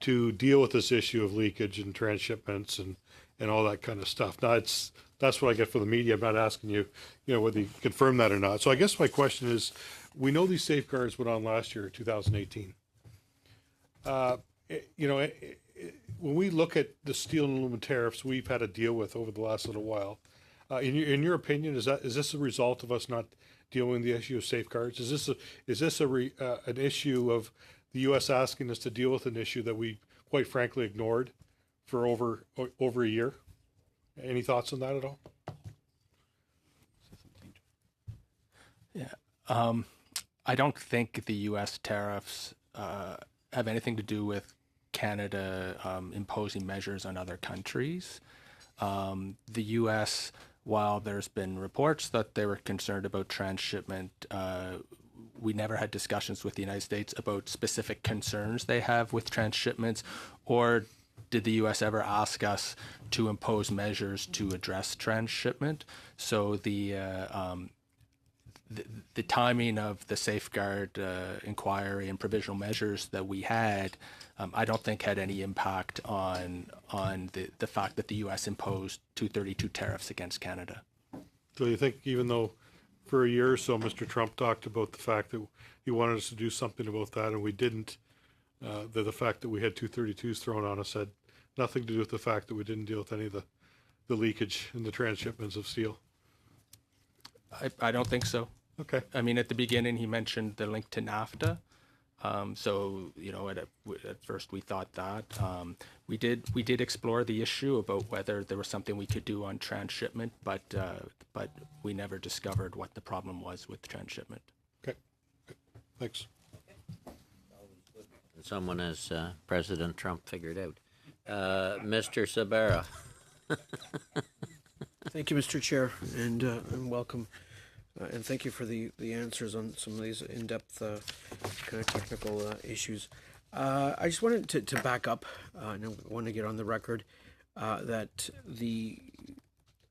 to deal with this issue of leakage and transshipments and all that kind of stuff. Now, that's what I get from the media. I'm not asking you, whether you confirm that or not. So I guess my question is, we know these safeguards went on last year, 2018. When we look at the steel and aluminum tariffs we've had to deal with over the last little while, in your opinion, is this a result of us not dealing with the issue of safeguards? Is this an issue of the U.S. asking us to deal with an issue that we, quite frankly, ignored for over a year? Any thoughts on that at all? Yeah. I don't think the U.S. tariffs have anything to do with Canada imposing measures on other countries. The U.S., while there's been reports that they were concerned about transshipment, we never had discussions with the United States about specific concerns they have with transshipments, or did the U.S. ever ask us to impose measures to address transshipment? So the timing of the safeguard inquiry and provisional measures that we had, I don't think had any impact on the fact that the U.S. imposed 232 tariffs against Canada. So you think even though for a year or so Mr. Trump talked about the fact that he wanted us to do something about that and we didn't, the fact that we had 232s thrown on us had nothing to do with the fact that we didn't deal with any of the leakage and the transshipments of steel? I don't think so. Okay. I mean, at the beginning, he mentioned the link to NAFTA. So, at first we thought that. We did explore the issue about whether there was something we could do on transshipment, but we never discovered what the problem was with transshipment. Okay. Thanks. Someone as President Trump figured out. Mr. Sabera. Thank you, Mr. Chair, and welcome. And thank you for the answers on some of these in-depth kind of technical issues. I just wanted to back up, and I want to get on the record that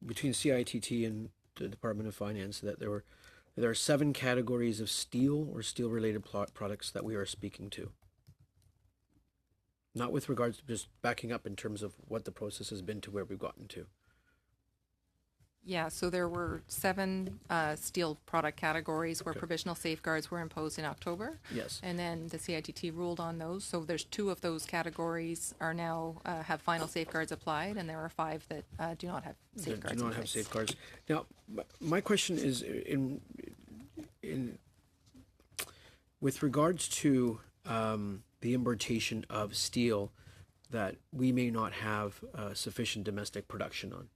between CITT and the Department of Finance, that there are 7 categories of steel or steel-related products that we are speaking to. Not with regards to just backing up in terms of what the process has been to where we've gotten to. Yeah, so there were 7 steel product categories where provisional safeguards were imposed in October. Yes. And then the CITT ruled on those. So there's 2 of those categories are now have final safeguards applied, and there are 5 that do not have safeguards. Do not have safeguards. Now, my question is in with regards to the importation of steel that we may not have sufficient domestic production on.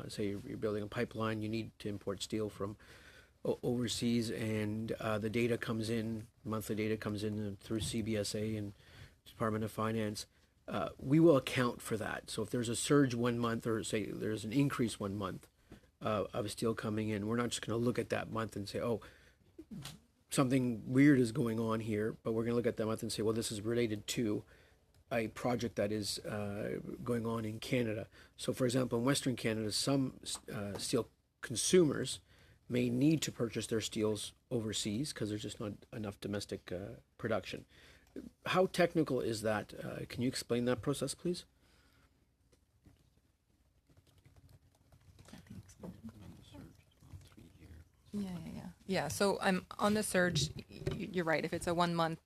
Say you're building a pipeline, you need to import steel from overseas, and the data comes in, monthly data comes in through CBSA and Department of Finance. We will account for that. So if there's a surge one month, or say there's an increase one month of steel coming in, we're not just going to look at that month and say, oh, something weird is going on here, but we're going to look at that month and say, well, this is related to a project that is going on in Canada. So, for example, in Western Canada, some steel consumers may need to purchase their steels overseas because there's just not enough domestic production. How technical is that? Can you explain that process, please? Yeah. So I'm on the surge. You're right. If it's a 1 month,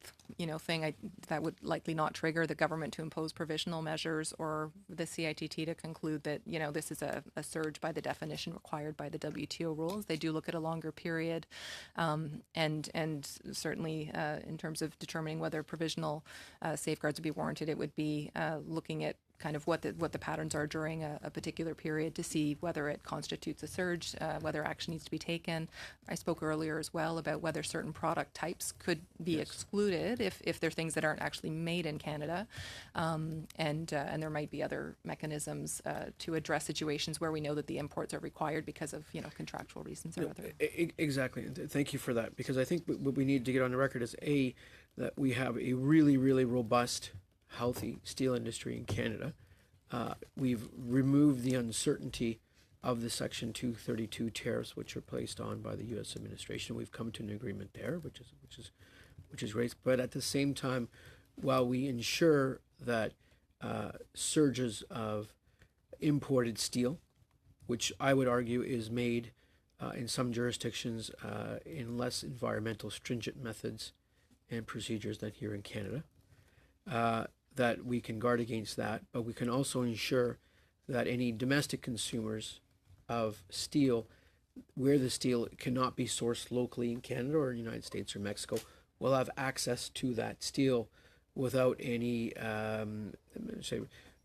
thing, that would likely not trigger the government to impose provisional measures or the CITT to conclude that this is a surge by the definition required by the WTO rules. They do look at a longer period, and certainly in terms of determining whether provisional safeguards would be warranted, it would be looking at kind of what the patterns are during a particular period to see whether it constitutes a surge, whether action needs to be taken. I spoke earlier as well about whether certain product types could be excluded if they're things that aren't actually made in Canada, and there might be other mechanisms to address situations where we know that the imports are required because of contractual reasons or other. Exactly. Thank you for that, because I think what we need to get on the record is that we have a really, really robust, healthy steel industry in Canada. We've removed the uncertainty of the Section 232 tariffs, which are placed on by the U.S. administration. We've come to an agreement there, which is great. But at the same time, while we ensure that surges of imported steel, which I would argue is made in some jurisdictions in less environmental stringent methods and procedures than here in Canada, that we can guard against that, but we can also ensure that any domestic consumers of steel, where the steel cannot be sourced locally in Canada or the United States or Mexico, will have access to that steel without any,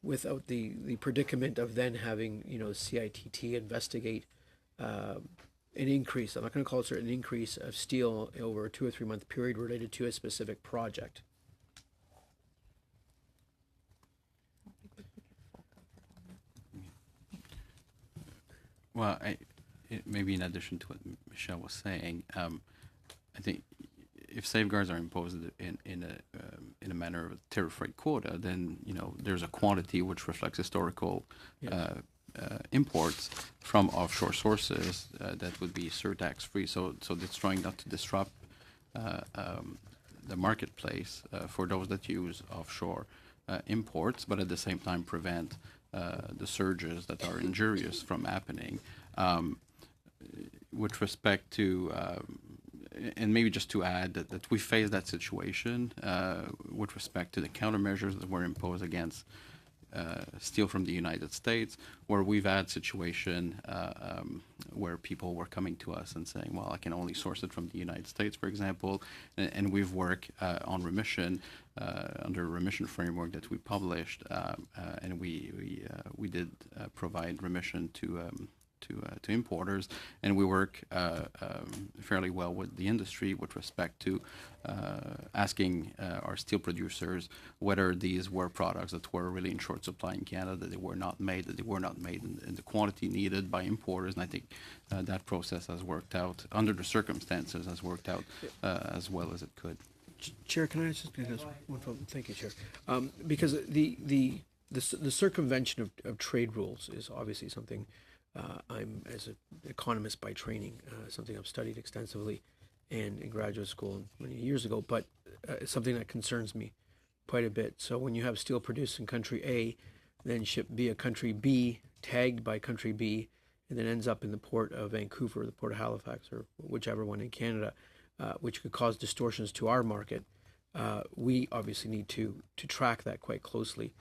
without the predicament of then having, CITT investigate an increase. I'm not going to call it an increase of steel over a 2 or 3 month period related to a specific project. Well, maybe in addition to what Michelle was saying, I think if safeguards are imposed in a manner of tariff rate quota, then there's a quantity which reflects historical imports from offshore sources that would be surtax free. So it's trying not to disrupt the marketplace for those that use offshore imports, but at the same time prevent the surges that are injurious from happening. With respect to, and maybe just to add that we face that situation with respect to the countermeasures that were imposed against steel from the United States, where we've had situation where people were coming to us and saying, well, I can only source it from the United States, for example, and we've worked on remission under a remission framework that we published, and we did provide remission to to importers, and we work fairly well with the industry with respect to asking our steel producers whether these were products that were really in short supply in Canada, that they were not made in the quantity needed by importers. And I think that process has worked out, under the circumstances, has worked out as well as it could. Chair, can I just ask one follow-up? Thank you, Chair. Because the circumvention of trade rules is obviously something I'm, as an economist by training, something I've studied extensively and in graduate school many years ago, but it's something that concerns me quite a bit. So when you have steel produced in country A, then shipped via country B, tagged by country B, and then ends up in the port of Vancouver, the port of Halifax, or whichever one in Canada, which could cause distortions to our market, we obviously need to track that quite closely.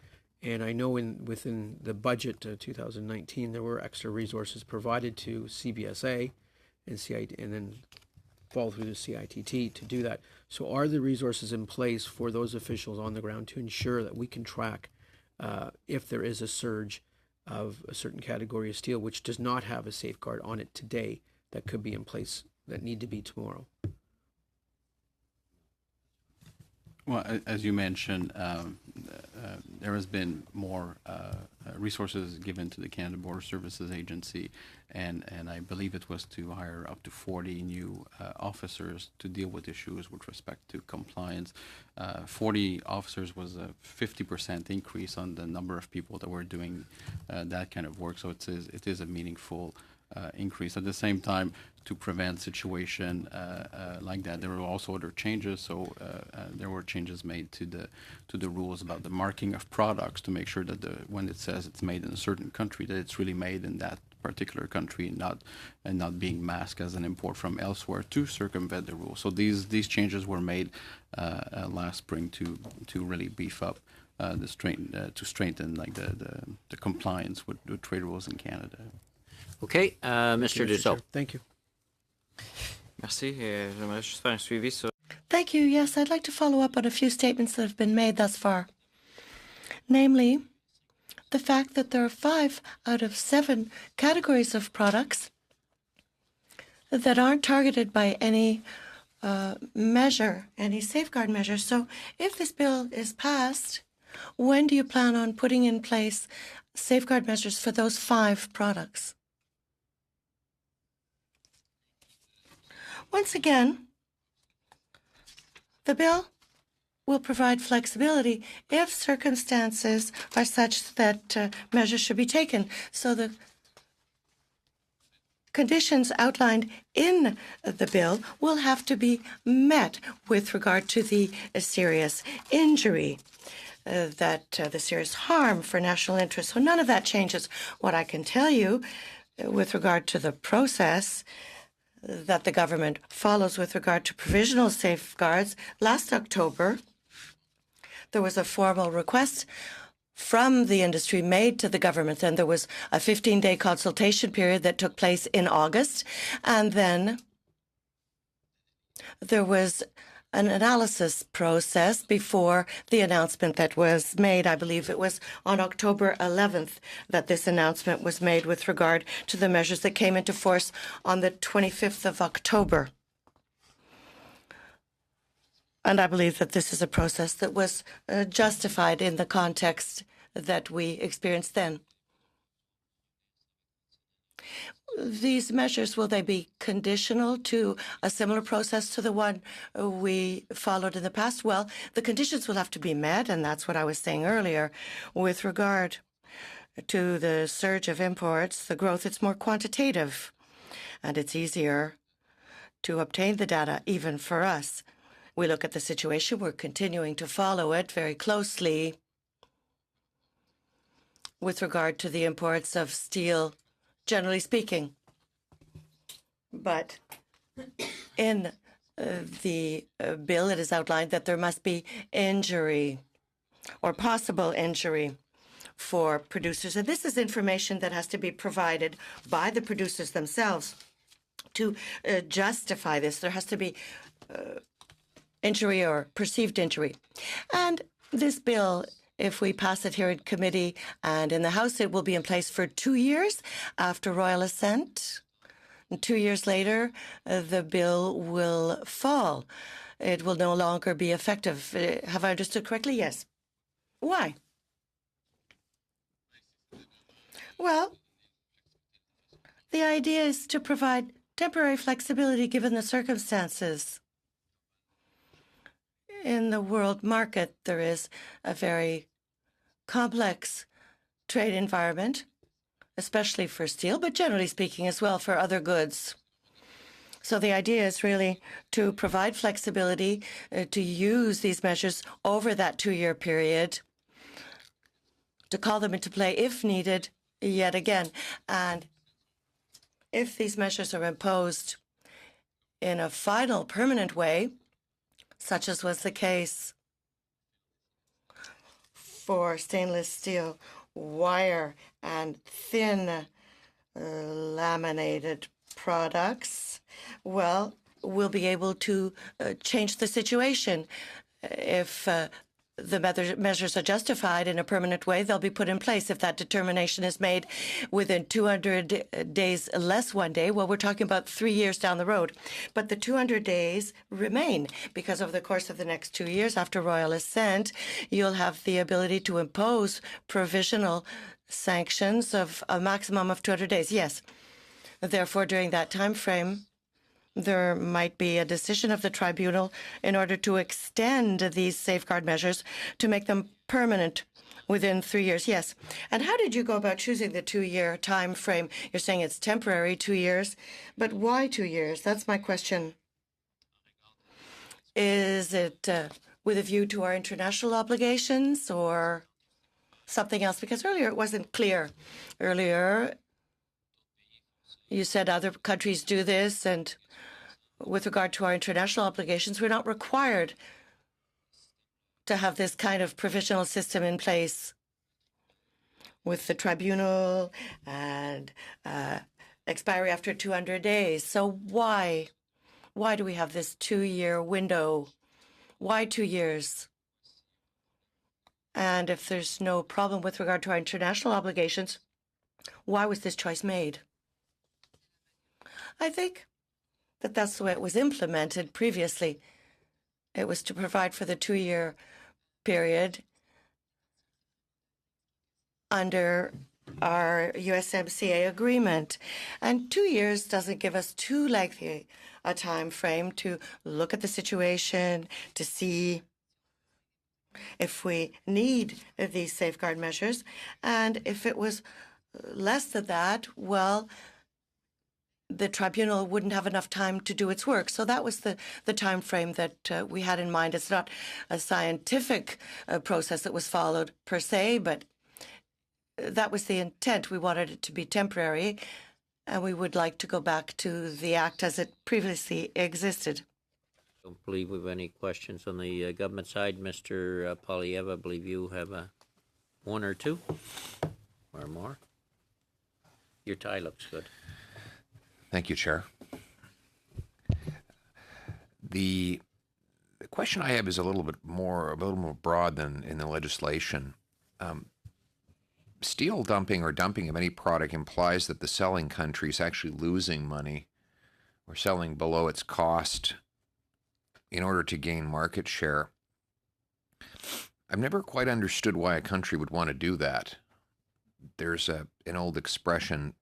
And I know within the budget 2019, there were extra resources provided to CBSA and CIT, and then follow through the CITT to do that. So are the resources in place for those officials on the ground to ensure that we can track if there is a surge of a certain category of steel which does not have a safeguard on it today that could be in place that need to be tomorrow? Well, as you mentioned, there has been more resources given to the Canada Border Services Agency, and I believe it was to hire up to 40 new officers to deal with issues with respect to compliance. 40 officers was a 50% increase on the number of people that were doing that kind of work, so it is a meaningful increase. At the same time, to prevent situation like that, there were also other changes. So there were changes made to the rules about the marking of products to make sure that when it says it's made in a certain country, that it's really made in that particular country, and not being masked as an import from elsewhere to circumvent the rules. So these changes were made last spring to really beef up to strengthen like the compliance with trade rules in Canada. Okay, Mr. Dussault. Thank you. Merci. J'aimerais juste faire un suivi sur Thank you. Yes, I'd like to follow up on a few statements that have been made thus far. Namely, the fact that there are 5 out of 7 categories of products that aren't targeted by any measure, any safeguard measure. So if this bill is passed, when do you plan on putting in place safeguard measures for those 5 products? Once again, the bill will provide flexibility if circumstances are such that measures should be taken. So the conditions outlined in the bill will have to be met with regard to the serious injury, the serious harm for national interest. So none of that changes. What I can tell you with regard to the process that the government follows with regard to provisional safeguards, last October, there was a formal request from the industry made to the government, and there was a 15-day consultation period that took place in August, and then there was an analysis process before the announcement that was made. I believe it was on October 11th that this announcement was made with regard to the measures that came into force on the 25th of October. And I believe that this is a process that was justified in the context that we experienced then. These measures, will they be conditional to a similar process to the one we followed in the past? Well, the conditions will have to be met, and that's what I was saying earlier. With regard to the surge of imports, the growth, it's more quantitative, and it's easier to obtain the data, even for us. We look at the situation. We're continuing to follow it very closely with regard to the imports of steel, generally speaking. But in the bill, it is outlined that there must be injury or possible injury for producers. And this is information that has to be provided by the producers themselves to justify this. There has to be injury or perceived injury. And this bill if we pass it here in committee and in the House, it will be in place for 2 years after royal assent. And 2 years later, the bill will fall. It will no longer be effective. Have I understood correctly? Yes. Why? Well, the idea is to provide temporary flexibility given the circumstances. In the world market, there is a very complex trade environment, especially for steel, but generally speaking as well for other goods. So the idea is really to provide flexibility, to use these measures over that 2-year period, to call them into play if needed yet again. And if these measures are imposed in a final permanent way, such as was the case for stainless steel wire and thin laminated products, well, we'll be able to change the situation. If the measures are justified in a permanent way, they'll be put in place. If that determination is made within 200 days less 1 day, well, we're talking about 3 years down the road. But the 200 days remain because over the course of the next 2 years after royal assent, you'll have the ability to impose provisional sanctions of a maximum of 200 days. Yes. Therefore, during that time frame, there might be a decision of the tribunal in order to extend these safeguard measures to make them permanent within 3 years. Yes. And how did you go about choosing the 2-year time frame? You're saying it's temporary, 2 years, but why 2 years? That's my question. Is it with a view to our international obligations or something else? Because earlier it wasn't clear. Earlier, you said other countries do this, and with regard to our international obligations, we're not required to have this kind of provisional system in place with the tribunal and expiry after 200 days. So why do we have this 2-year window? Why 2 years? And if there's no problem with regard to our international obligations, why was this choice made? I think that that's the way it was implemented previously. It was to provide for the 2-year period under our USMCA agreement. And 2 years doesn't give us too lengthy a time frame to look at the situation, to see if we need these safeguard measures. And if it was less than that, well, the tribunal wouldn't have enough time to do its work. So that was the time frame that we had in mind. It's not a scientific process that was followed per se, but that was the intent. We wanted it to be temporary, and we would like to go back to the Act as it previously existed. I don't believe we have any questions on the government side. Mr. Poilievre, I believe you have one or two or more. Your tie looks good. Thank you, Chair. The question I have is a little more broad than in the legislation. Steel dumping or dumping of any product implies that the selling country is actually losing money or selling below its cost in order to gain market share. I've never quite understood why a country would want to do that. There's an old expression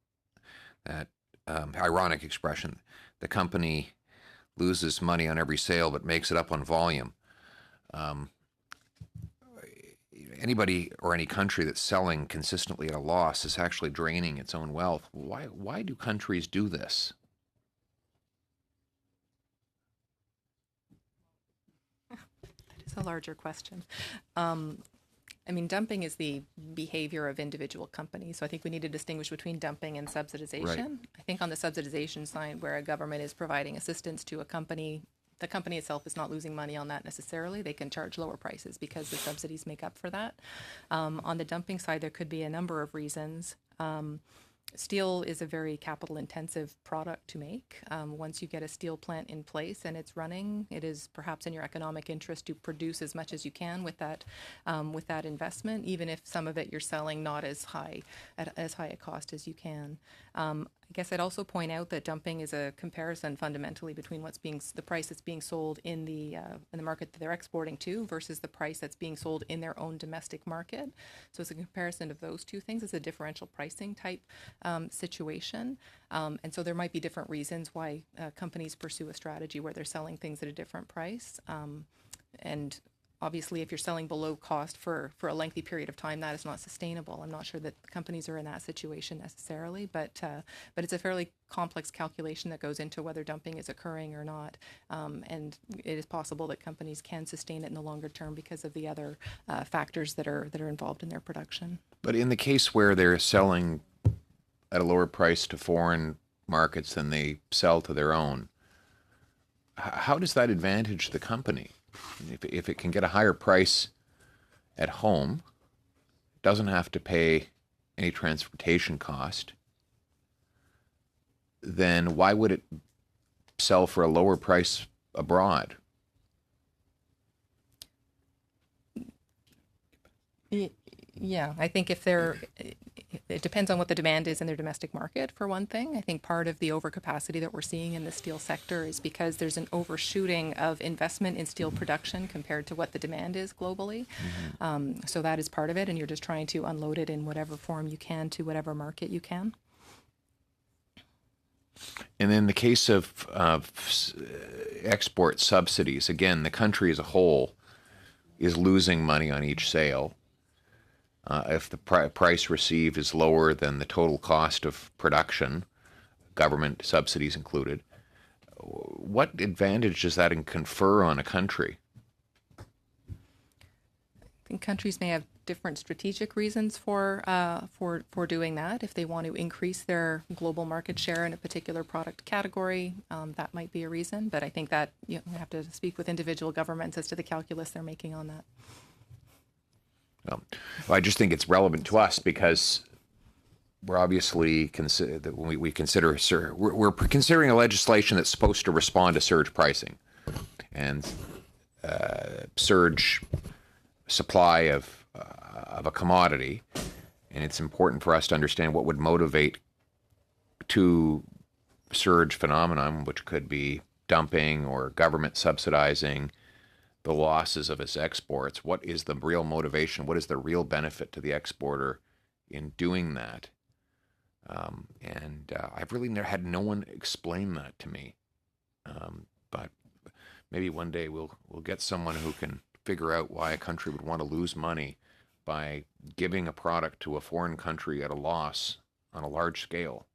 that ironic expression. The company loses money on every sale but makes it up on volume. Anybody or any country that's selling consistently at a loss is actually draining its own wealth. Why do countries do this? That is a larger question. I mean, dumping is the behavior of individual companies. So I think we need to distinguish between dumping and subsidization. Right. I think on the subsidization side, where a government is providing assistance to a company, the company itself is not losing money on that necessarily. They can charge lower prices because the subsidies make up for that. On the dumping side, there could be a number of reasons. Steel is a very capital intensive product to make. Once you get a steel plant in place and it's running, it is perhaps in your economic interest to produce as much as you can with that investment, even if some of it you're selling not as high at as high a cost as you can. I guess I'd also point out that dumping is a comparison fundamentally between the price that's being sold in the market that they're exporting to versus the price that's being sold in their own domestic market. So it's a comparison of those two things. It's a differential pricing type situation, and so there might be different reasons why companies pursue a strategy where they're selling things at a different price, and obviously, if you're selling below cost for a lengthy period of time, that is not sustainable. I'm not sure that companies are in that situation necessarily, but it's a fairly complex calculation that goes into whether dumping is occurring or not. And it is possible that companies can sustain it in the longer term because of the other factors that are involved in their production. But in the case where they're selling at a lower price to foreign markets than they sell to their own, how does that advantage the company? If it can get a higher price at home, doesn't have to pay any transportation cost, then why would it sell for a lower price abroad? Yeah, I think it depends on what the demand is in their domestic market, for one thing. I think part of the overcapacity that we're seeing in the steel sector is because there's an overshooting of investment in steel production compared to what the demand is globally. So that is part of it, and you're just trying to unload it in whatever form you can to whatever market you can. And in the case of export subsidies, again, the country as a whole is losing money on each sale. If the price received is lower than the total cost of production, government subsidies included, what advantage does that confer on a country? I think countries may have different strategic reasons for doing that. If they want to increase their global market share in a particular product category, that might be a reason. But I think that you have to speak with individual governments as to the calculus they're making on that. Well, I just think it's relevant to us because we're obviously we're considering a legislation that's supposed to respond to surge pricing and surge supply of a commodity, and it's important for us to understand what would motivate to surge phenomenon, which could be dumping or government subsidizing the losses of its exports. What is the real motivation? What is the real benefit to the exporter in doing that? I've really never had no one explain that to me. But maybe one day we'll get someone who can figure out why a country would want to lose money by giving a product to a foreign country at a loss on a large scale.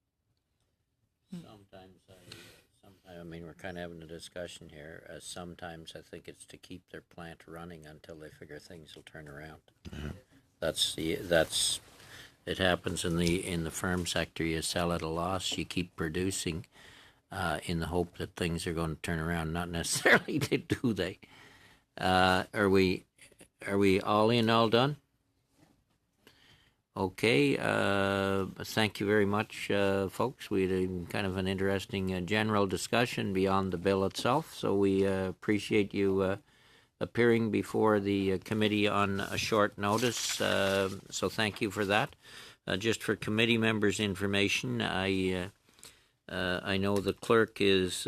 I mean, we're kind of having a discussion here. Sometimes I think it's to keep their plant running until they figure things will turn around. Mm-hmm. It happens in the firm sector. You sell at a loss. You keep producing in the hope that things are going to turn around. Not necessarily do they. Are we all in, all done? Okay, thank you very much, folks. We had kind of an interesting general discussion beyond the bill itself, so we appreciate you appearing before the committee on a short notice, so thank you for that. Just for committee members' information, I know the clerk is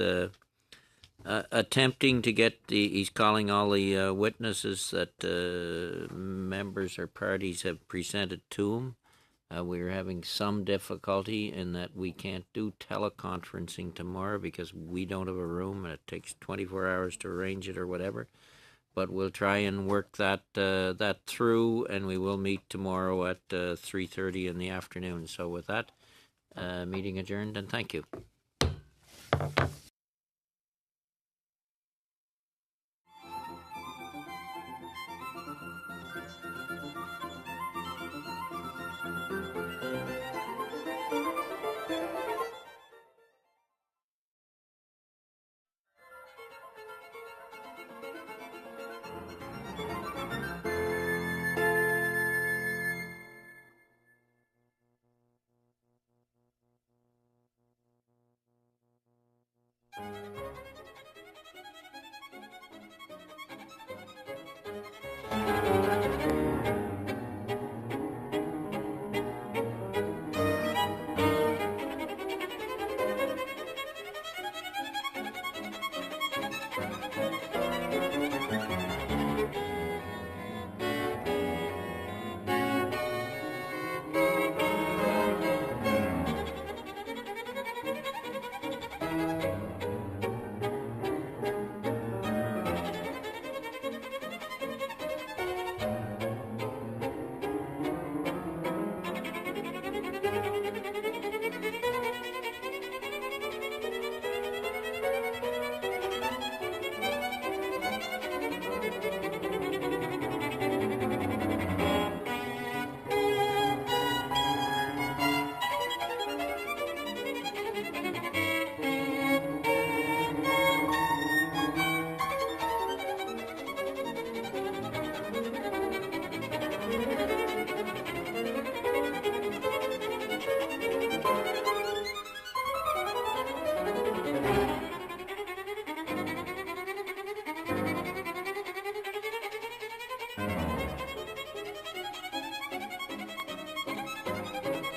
attempting to get he's calling all the witnesses that members or parties have presented to him. We're having some difficulty in that we can't do teleconferencing tomorrow because we don't have a room and it takes 24 hours to arrange it or whatever. But we'll try and work that through, and we will meet tomorrow at 3:30 in the afternoon. So with that, meeting adjourned, and thank you.